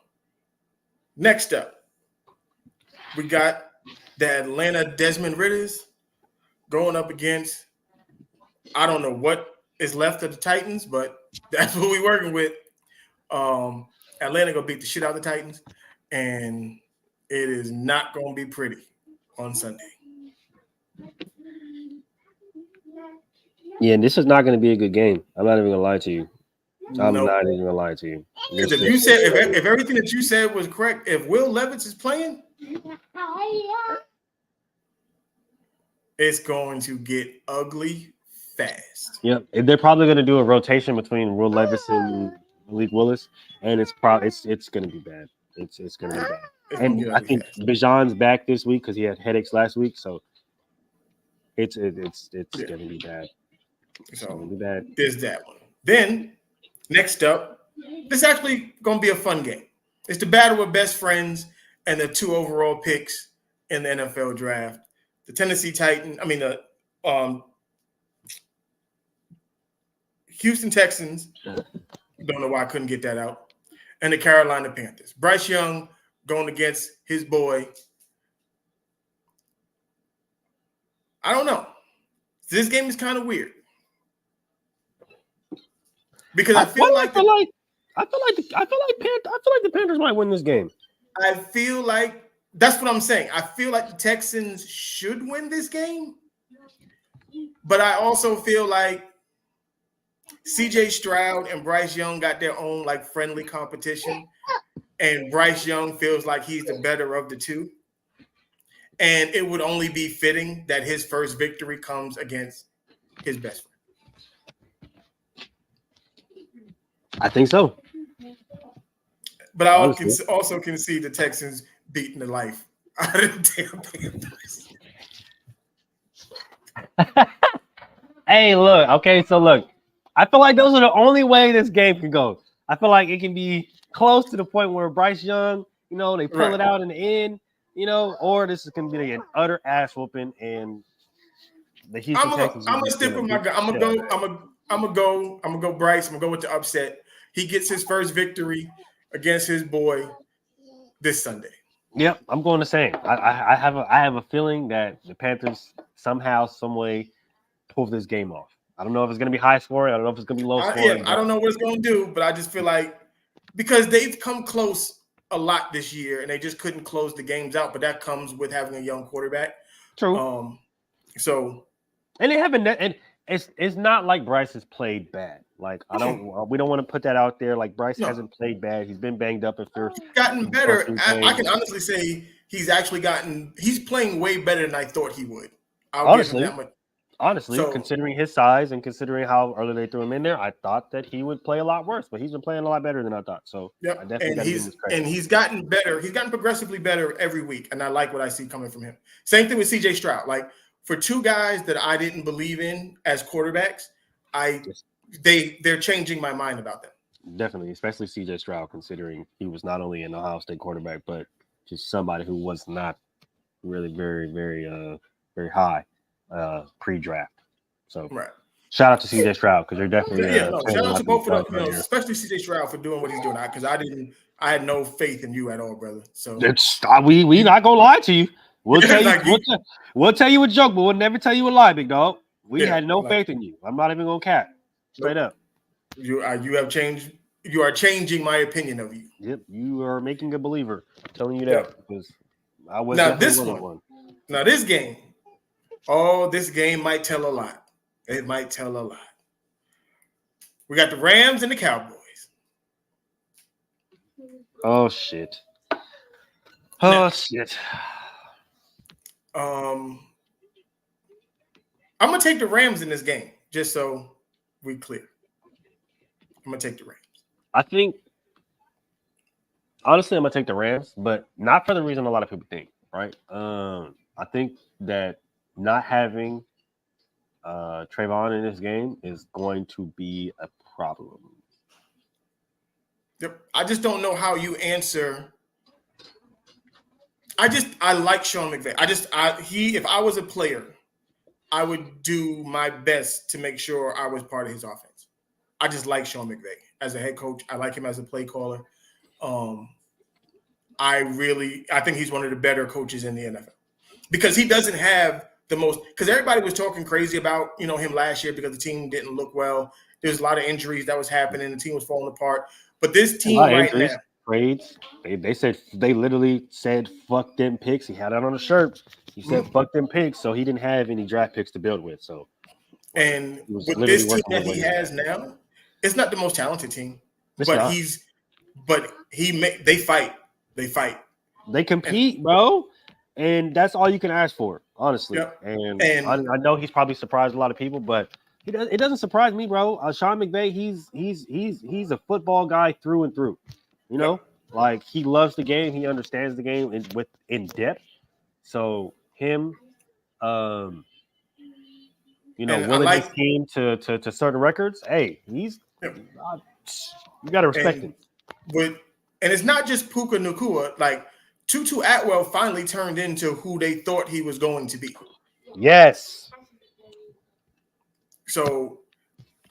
next up, we got the Atlanta Desmond Ritters going up against, I don't know what is left of the Titans, but that's what we're working with. Atlanta going to beat the shit out of the Titans, and it is not going to be pretty on Sunday. Yeah, this is not going to be a good game. I'm not even going to lie to you. I'm not even going to lie to you. Because if everything that you said was correct, if Will Levis is playing, it's going to get ugly fast. Yep, they're probably going to do a rotation between Will Levis and Malik Willis, and it's going to be bad. It's going to be bad. And I think Bijan's back this week because he had headaches last week, so it's going to be bad. So there's that one. Then next up, This is actually going to be a fun game. It's the battle of best friends and the 2 overall picks in the NFL draft. The Houston Texans, don't know why I couldn't get that out, and the Carolina Panthers. Bryce Young going against his boy. I don't know. This game is kind of weird because I feel like the Panthers might win this game. I feel like that's what I'm saying. I feel like the Texans should win this game, but I also feel like CJ Stroud and Bryce Young got their own like friendly competition, and Bryce Young feels like he's the better of the two. And it would only be fitting that his first victory comes against his best friend. I think so. But I also can see the Texans beating the life out of the damn Panthers. Hey, look. Okay, so look. I feel like those are the only way this game can go. I feel like it can be close to the point where Bryce Young, they pull it out in the end, or this is going to be an utter ass whooping and the Houston Texans. I'm gonna stick with my guy. I'm gonna go Bryce. I'm gonna go with the upset. He gets his first victory against his boy this Sunday. Yep, I'm going the same. I have a feeling that the Panthers somehow, some way, pull this game off. I don't know if it's going to be high scoring. I don't know if it's going to be low scoring. I don't know what it's going to do, but I just feel like because they've come close a lot this year and they just couldn't close the games out, but that comes with having a young quarterback. True. And they haven't, and it's not like Bryce has played bad. Like we don't want to put that out there. Like Bryce hasn't played bad. He's been banged up at first. He's gotten better. I can honestly say he's playing way better than I thought he would. Honestly, considering his size and considering how early they threw him in there, I thought that he would play a lot worse, but he's been playing a lot better than I thought. So yep. I definitely he's gotten better. He's gotten progressively better every week, and I like what I see coming from him. Same thing with CJ Stroud. Like for two guys that I didn't believe in as quarterbacks, they're changing my mind about them. Definitely, especially CJ Stroud, considering he was not only an Ohio State quarterback, but just somebody who was not really very, very, very high pre-draft. So shout out to CJ Stroud because you're definitely shout out to both of them, especially CJ Stroud for doing what he's doing because I had no faith in you at all, brother. So we not gonna lie to you. We'll tell you we'll tell you a joke, but we'll never tell you a lie, big dog. We had no faith in you. I'm not even gonna cap. Straight up. You have changed. You are changing my opinion of you. Yep, you are making a believer. I'm telling you that because I was one. Now this game. Oh, this game might tell a lot. It might tell a lot. We got the Rams and the Cowboys. Oh shit. Shit. I'm gonna take the Rams in this game, just so we clear. I'm gonna take the Rams. I think honestly I'm gonna take the Rams, but not for the reason a lot of people think, right? I think that not having Trayvon in this game is going to be a problem. Yep. I just don't know how you answer. I like Sean McVay. If I was a player, I would do my best to make sure I was part of his offense. I just like Sean McVay as a head coach. I like him as a play caller. I think he's one of the better coaches in the NFL because he doesn't have the most. Because everybody was talking crazy about him last year because the team didn't look well. There's a lot of injuries that was happening. The team was falling apart. But this team right now, trades. They literally said fuck them picks. He had it on a shirt. He said fuck them picks, so he didn't have any draft picks to build with. So, and with this team that he has now, it's not the most talented team, they fight. They compete, bro, and that's all you can ask for, honestly. Yep. And I know he's probably surprised a lot of people, but it doesn't surprise me, bro. Sean McVay, he's a football guy through and through. Like he loves the game, he understands the game in depth. So him, willing his team to certain records. Hey, he's You got to respect him. And it's not just Puka Nacua. Like Tutu Atwell finally turned into who they thought he was going to be. Yes. So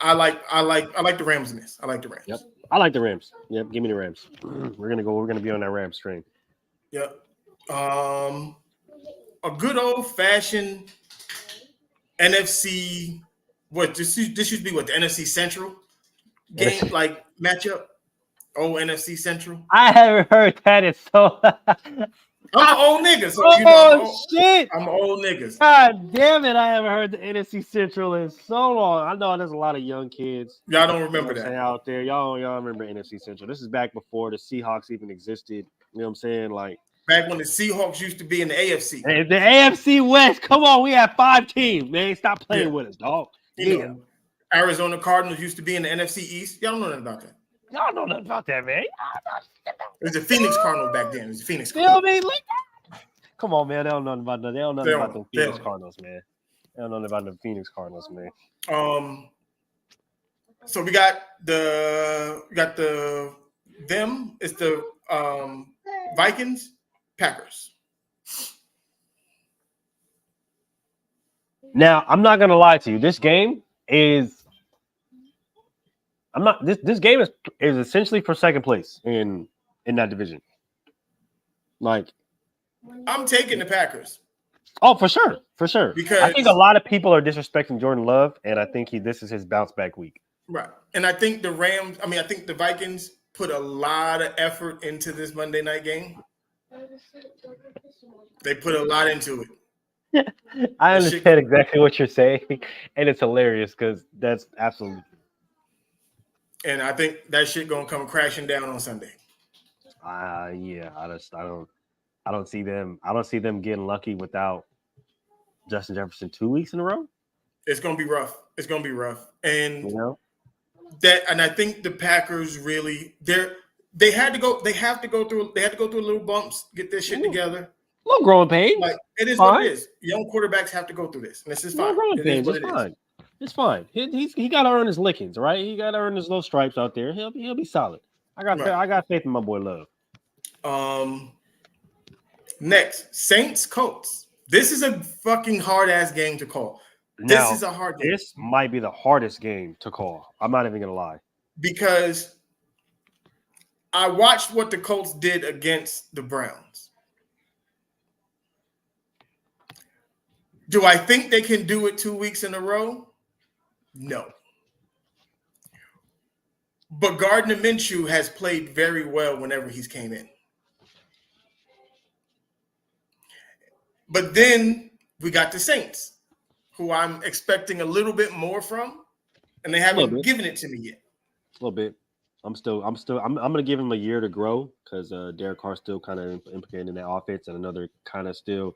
I like the Rams in this. I like the Rams. Yep. I like the Rams. Yep. Give me the Rams. We're gonna be on that Rams train. Yep. A good old fashioned NFC. What this used to be? What the NFC Central game like matchup? Oh, NFC Central. I haven't heard that in so. I'm an old nigga, so shit! I'm an old nigga. God damn it! I haven't heard the NFC Central in so long. I know there's a lot of young kids. Y'all don't remember that out there. Y'all remember NFC Central? This is back before the Seahawks even existed. You know what I'm saying? Like back when the Seahawks used to be in the AFC. The AFC West. Come on, we have 5 teams. Man, stop playing with us, dog. You know, Arizona Cardinals used to be in the NFC East. Y'all don't know nothing about that. Y'all know nothing about that, man. It was the Phoenix Cardinals back then. It was the Phoenix Cardinals. You know what I mean? Come on, man. They don't know nothing about that. They don't know nothing about the Phoenix Cardinals, man. They don't know nothing about the Phoenix Cardinals, man. So we got them. It's the Vikings, Packers. Now, I'm not gonna lie to you. This game is. This game is essentially for second place in that division. Like, I'm taking the Packers. Oh, for sure. Because I think a lot of people are disrespecting Jordan Love, and I think this is his bounce back week. Right. And I think the Vikings put a lot of effort into this Monday night game. They put a lot into it. I understand exactly what you're saying, and it's hilarious because that's absolutely true. And I think that shit gonna come crashing down on Sunday. Yeah, I don't see them getting lucky without Justin Jefferson 2 weeks in a row. It's gonna be rough. And you know and I think the Packers really they have to go through little bumps, get their shit together. A little growing pains. Like it is what it is. Young quarterbacks have to go through this, and this is fine. It's fine. He got to earn his lickings, right? He got to earn his little stripes out there. He'll be solid. I got faith in my boy Love. Next, Saints Colts. This is a fucking hard ass game to call. This is a hard game. This might be the hardest game to call. I'm not even gonna lie. Because I watched what the Colts did against the Browns. Do I think they can do it 2 weeks in a row? No. But Gardner Minshew has played very well whenever he's came in. But then we got the Saints, who I'm expecting a little bit more from, and they haven't given it to me yet. A little bit. I'm gonna give him a year to grow because Derek Carr's still kind of implicated in that offense, and another kind of still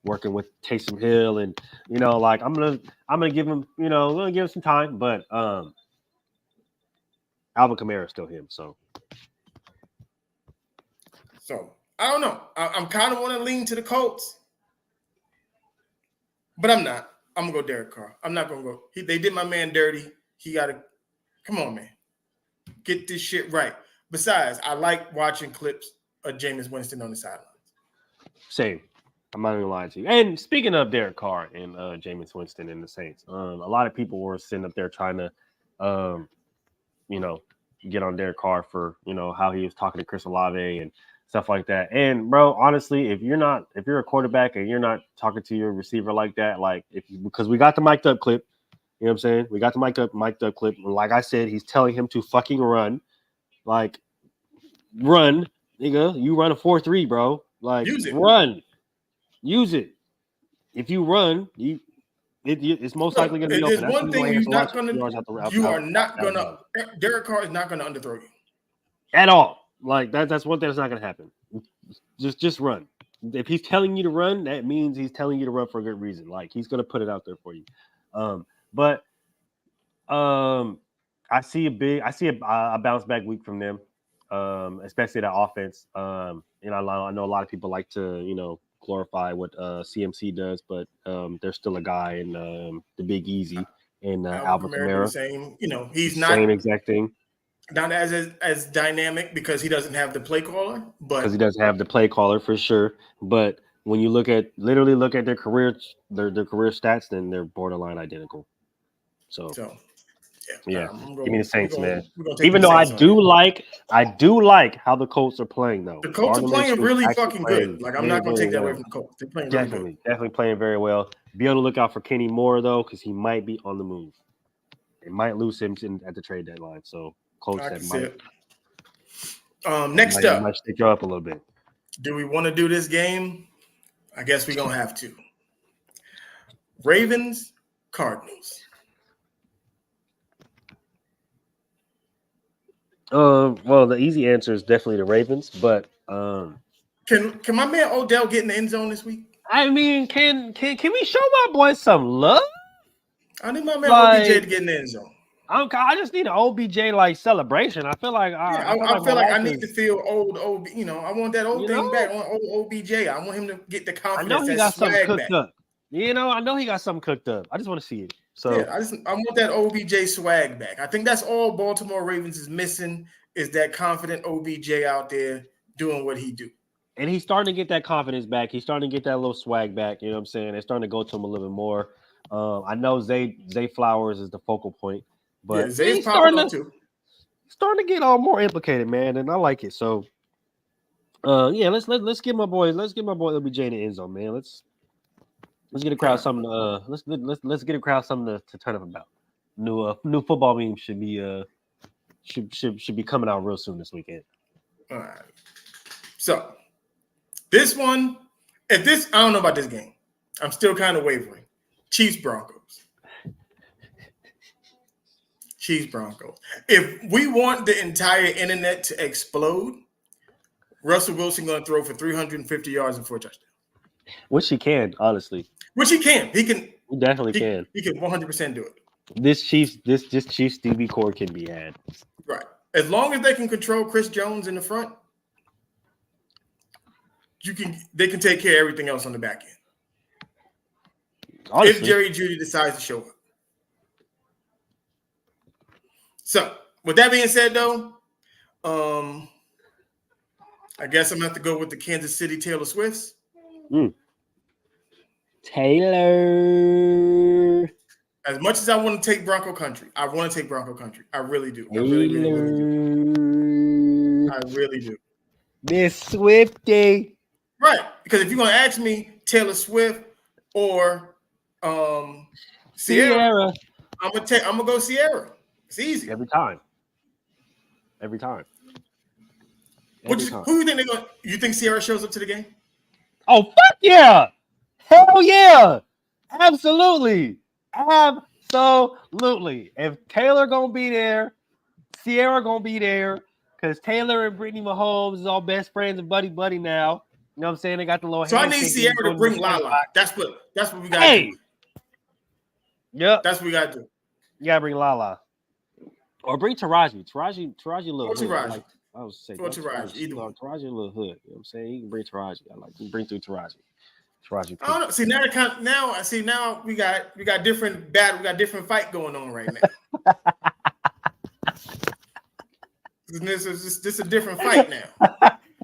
working with Taysom Hill, and like I'm gonna give him, some time, but Alvin Kamara is still him, so I don't know. I'm kind of want to lean to the Colts, but I'm not. I'm gonna go Derek Carr. I'm not gonna go. They did my man dirty. He got to come on, man. Get this shit right. Besides, I like watching clips of Jameis Winston on the sidelines. Same. I'm not even lying to you. And speaking of Derek Carr and Jameis Winston and the Saints, a lot of people were sitting up there trying to, get on Derek Carr for, how he was talking to Chris Olave and stuff like that. And bro, honestly, if you're a quarterback and you're not talking to your receiver like that, because we got the mic'd up clip, you know what I'm saying? We got the mic'd up clip. Like I said, he's telling him to fucking run. Like, run, nigga. You run a 4-3, bro. Like, run. Use it. If you run, it's most likely going to be open. There's one thing Derek Carr is not going to underthrow you. At all. Like, that's one thing that's not going to happen. Just run. If he's telling you to run, that means he's telling you to run for a good reason. Like, he's going to put it out there for you. But I see a bounce back week from them, especially that offense. I know a lot of people like to glorify what CMC does, but there's still a guy in the Big Easy and Alvin Kamara, the same. He's not same exact thing. Not as dynamic because he doesn't have the play caller, but because he doesn't have the play caller for sure. But when you look at their career stats, then they're borderline identical. So yeah. Give me the Saints, man. Even though I do like how the Colts are playing, though. The Colts are playing really fucking good. Like, I'm not going to take that away from the Colts. They're playing really good. Definitely playing very well. Be on the lookout for Kenny Moore, though, because he might be on the move. They might lose him at the trade deadline. So Colts that might. Next up, might stick you up a little bit. Do we want to do this game? I guess we're gonna have to. Ravens, Cardinals. Well, the easy answer is definitely the Ravens, but can my man Odell get in the end zone this week? I mean, can we show my boy some love? I need my man OBJ to get in the end zone. I just need an OBJ celebration. I feel like I need to feel old. I want that old thing back. I want old OBJ. I want him to get the confidence. I know he got something cooked up. I know he got something cooked up. I just want to see it. So I want that OBJ swag back. I think that's all Baltimore Ravens is missing is that confident OBJ out there doing what he do. And he's starting to get that confidence back. He's starting to get that little swag back. You know what I'm saying? They're starting to go to him a little bit more. I know Zay Flowers is the focal point. But Zay's starting to get all more implicated, man, and I like it. So, let's get my boy OBJ in the end zone, man. Let's get a crowd something. Let's get a crowd something to turn up about. New football meme should be coming out real soon this weekend. All right. So this one, I don't know about this game. I'm still kind of wavering. Chiefs Broncos. Chiefs Broncos. If we want the entire internet to explode, Russell Wilson going to throw for 350 yards and 4 touchdowns. Which he can, honestly. Which he can. He definitely can. He can 100% do it. This Chiefs DB core can be had. Right. As long as they can control Chris Jones in the front, they can take care of everything else on the back end. Honestly. If Jerry Jeudy decides to show up. So, with that being said, though, I guess I'm going to have to go with the Kansas City Taylor Swifts. Taylor. As much as I want to take Bronco Country, I want to take Bronco Country. I really do. I really do. I really do. Miss Swiftie. Right. Because if you're going to ask me Taylor Swift or Sierra, I'm going to go Sierra. It's easy. Every time. Who do you think they're going? You think Sierra shows up to the game? Oh, fuck yeah! Hell yeah! Absolutely. If Taylor gonna be there, Sierra gonna be there, because Taylor and Brittany Mahomes is all best friends and buddy now. You know what I'm saying? They got the little. So I need Sierra to bring Lala. That's what we got to do. Yep. That's what we got to do. You gotta bring Lala. Or bring Taraji. Taraji a little hood. Taraji. I was saying Taraji. Either one. Taraji a little hood. You know what I'm saying? You can bring Taraji. I like you bring through Taraji. I don't know. See now we got different battle. We got different fight going on right now. This is a different fight now.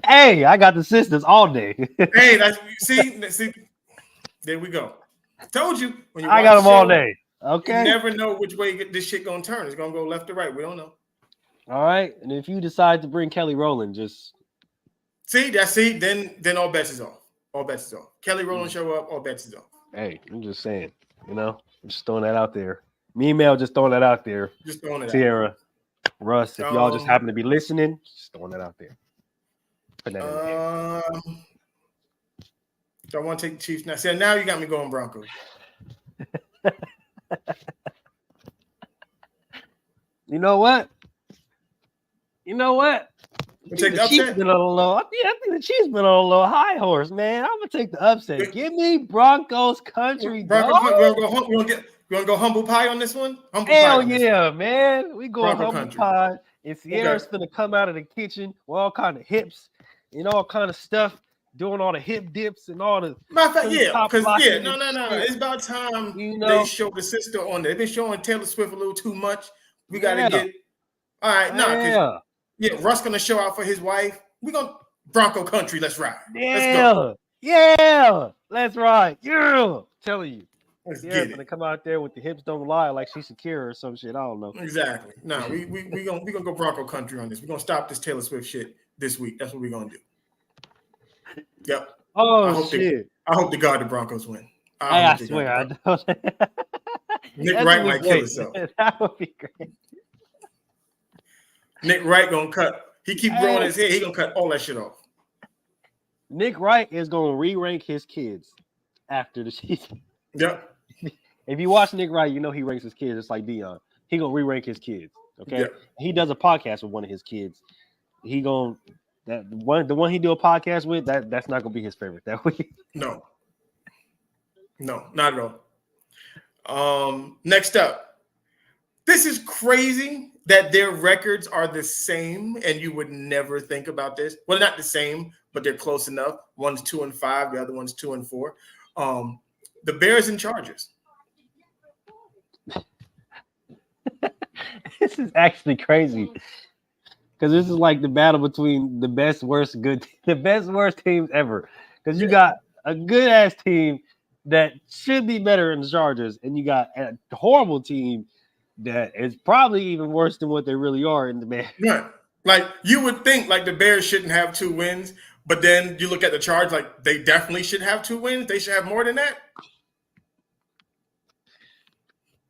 Hey, I got the sisters all day. Hey, see. There we go. Told you. When you I got them all day. Okay. You never know which way this shit gonna turn. It's gonna go left or right. We don't know. All right. And if you decide to bring Kelly Rowland, just then all bets is off. All bets is off. Kelly Rowland show up, all bets is off. Hey, I'm just saying, I'm just throwing that out there. Me and Mel just throwing that out there. Just throwing it Sierra, Russ, if y'all just happen to be listening, just throwing that out there. Put that in there. So I want to take the Chiefs now. See, now you got me going Broncos. You know what? Take the Chiefs been on a little. I think the Chiefs been on a little high horse, man. I'm gonna take the upset. Give me Broncos country. We're gonna go humble pie on this one. Hell yeah, man. We going humble country. Pie. And Sierra's gonna come out of the kitchen with all kind of hips and all kind of stuff. doing all the hip dips and all the matter of fact, because blocking no, shit. it's about time You they know, show the sister on there. They've been showing Taylor Swift a little too much. We got to Yeah. get all right, because Russ gonna show out for his wife. We gonna Bronco country. Let's ride. Let's go. Yeah, let's ride. Yeah, telling you. Let's Sierra's get gonna it. come out there with the hips don't lie like she's Shakira or some shit. I don't know. Exactly. No, we gonna go Bronco country on this. We're gonna stop this Taylor Swift shit this week. That's what we're gonna do. Yep. Oh shit! I hope to God the Broncos win. I swear I don't. Nick Wright might kill himself. That would be great. Nick Wright gonna cut. He keep growing his hair. He gonna cut all that shit off. Nick Wright is gonna re-rank his kids after the season. Yep. If you watch Nick Wright, you know he ranks his kids just like Deion. He gonna re-rank his kids. Okay. Yep. He does a podcast with one of his kids. He gonna the one he do a podcast with that's not gonna be his favorite that week. No, not at all. Next up, this is crazy that their records are the same, and you would never think about this. Well, not the same, but they're close enough. One's 2-5, the other one's 2-4. The Bears and Chargers. This is actually crazy because this is like the battle between the best worst teams ever. Because you got a good ass team that should be better than the Chargers, and you got a horrible team that is probably even worse than what they really are in the Bears. Right. Like you would think like the Bears shouldn't have 2 wins, but then you look at the Chargers, like they definitely should have 2 wins. They should have more than that.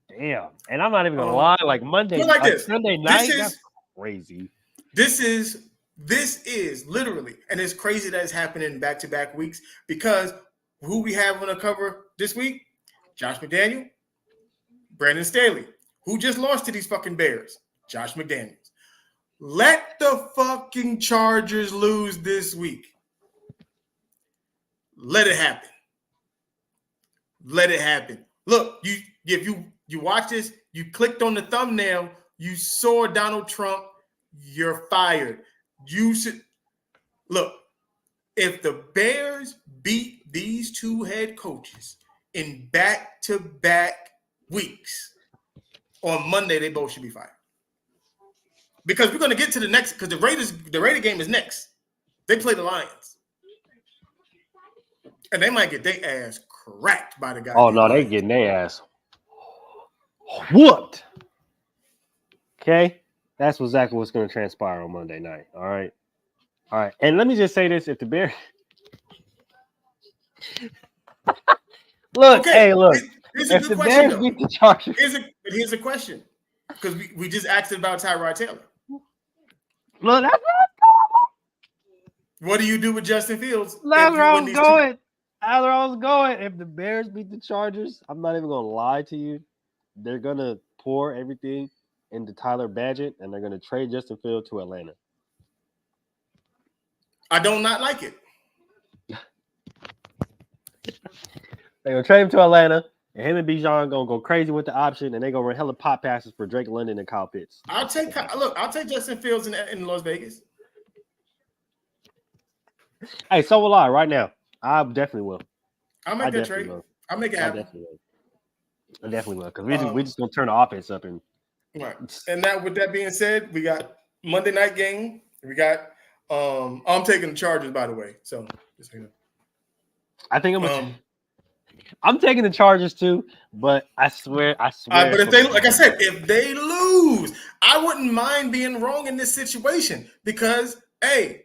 Damn. And I'm not even gonna lie, like Sunday night, that's crazy. This is literally, and it's crazy that it's happening back-to-back weeks because who we have on the cover this week? Josh McDaniels, Brandon Staley, who just lost to these fucking Bears. Josh McDaniels. Let the fucking Chargers lose this week. Let it happen. Let it happen. Look, if you watch this, you clicked on the thumbnail, you saw Donald Trump, you're fired. You should look, if the Bears beat these 2 head coaches in back-to-back weeks, on Monday, they both should be fired. Because we're going to get to the next, because the Raider game is next. They play the Lions. And they might get their ass cracked by the guy. Oh, no, they getting their ass whooped. Okay? That's exactly what's going to transpire on Monday night. All right? All right. And let me just say this. If the Bears... Look. If the Bears beat the Chargers... Here's a question. Because we just asked about Tyrod Taylor. Look, that's what do you do with Justin Fields? That's where I was going. That's where I was going. If the Bears beat the Chargers, I'm not even going to lie to you. They're going to pour everything into Tyler Badgett, and they're going to trade Justin Fields to Atlanta. I do not like it. They're going to trade him to Atlanta, and him and Bijan going to go crazy with the option, and they're going to run hella pop passes for Drake London and Kyle Pitts. I'll take Justin Fields in Las Vegas. Hey, so will I right now. I definitely will. I'll make that trade. I'll make it happen. I definitely will. Because we're just going to turn the offense up. Right. And with that being said, we got Monday night game. We got I'm taking the Chargers, by the way. So just so you know. I think I'm taking the Chargers too, but I swear. But if they lose, I wouldn't mind being wrong in this situation because, hey,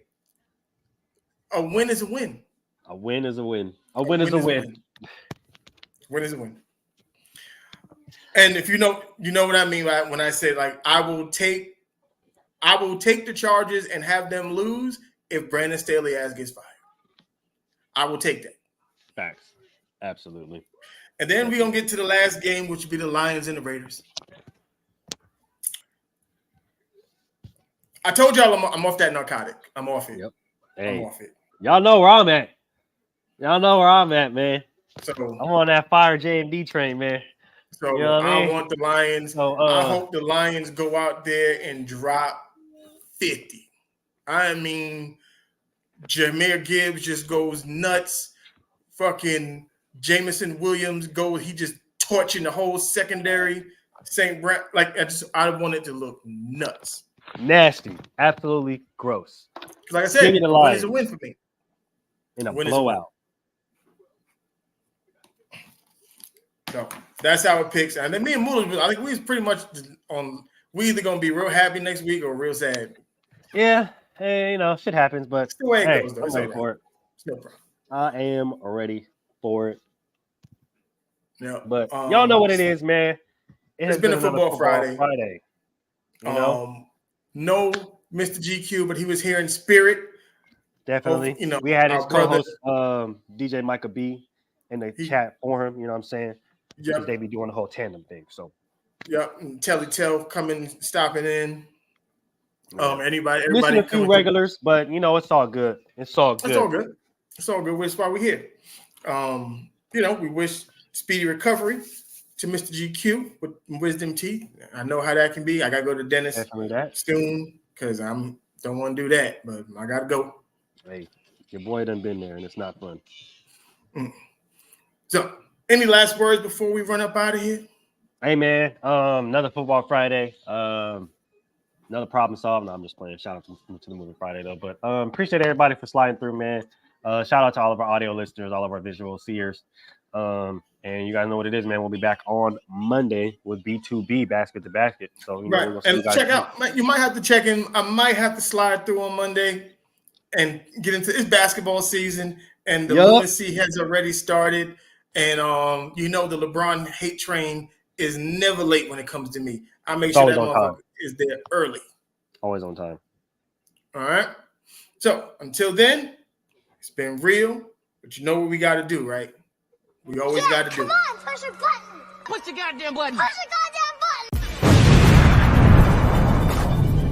a win is a win. A win is a win. A win is a win. Win is a win. And if you know what I mean when I say like I will take the Chargers and have them lose if Brandon Staley ass gets fired. I will take that. Facts. Absolutely. And then we're gonna get to the last game, which will be the Lions and the Raiders. I told y'all I'm off that narcotic. I'm off it. Yep. Hey, I'm off it. Y'all know where I'm at. Man. So I'm on that fire JMD train, man. So you know I want the Lions. I hope the Lions go out there and drop 50. I mean, Jahmyr Gibbs just goes nuts. Fucking Jameson Williams he just torching the whole secondary. St. Brown, like I want it to look nuts. Nasty. Absolutely gross. Like I said, a win is a win for me. In a blowout. So that's our picks. And then me and Mooley, I think we was pretty much on. We either gonna be real happy next week or real sad. Yeah, hey, shit happens, but it's the way it goes, though. I'm ready for it. No problem. I am ready for it. Yeah, but y'all know what it is, man. It's been a football Friday. No Mr. GQ, but he was here in spirit. Definitely. We had his co-host DJ Micah B in the chat for him. You know what I'm saying? Yeah, they be doing the whole tandem thing. So. Yeah, and Telly coming, stopping in. Everybody missing a few regulars, but it's all good. It's all good. It's all good. That's why we're here. We wish speedy recovery to Mr. GQ with wisdom teeth. I know how that can be. I gotta go to the dentist soon because I don't want to do that, but I gotta go. Hey, your boy done been there, and it's not fun. So, any last words before we run up out of here? Hey man, another football Friday. Another problem solved. No, I'm just playing. Shout out to the movie Friday though. But appreciate everybody for sliding through, man. Shout out to all of our audio listeners, all of our visual seers. And you guys know what it is, man. We'll be back on Monday with B2B Basket to Basket. So right, and check out. You might have to check in. I might have to slide through on Monday and get into it's basketball season, and the lunacy has already started. And the LeBron hate train is never late when it comes to me. I make sure that motherfucker is there early. Always on time. All right. So until then, it's been real, but you know what we got to do, right? We always got to do. Come on, push your button. Push the goddamn button. Push the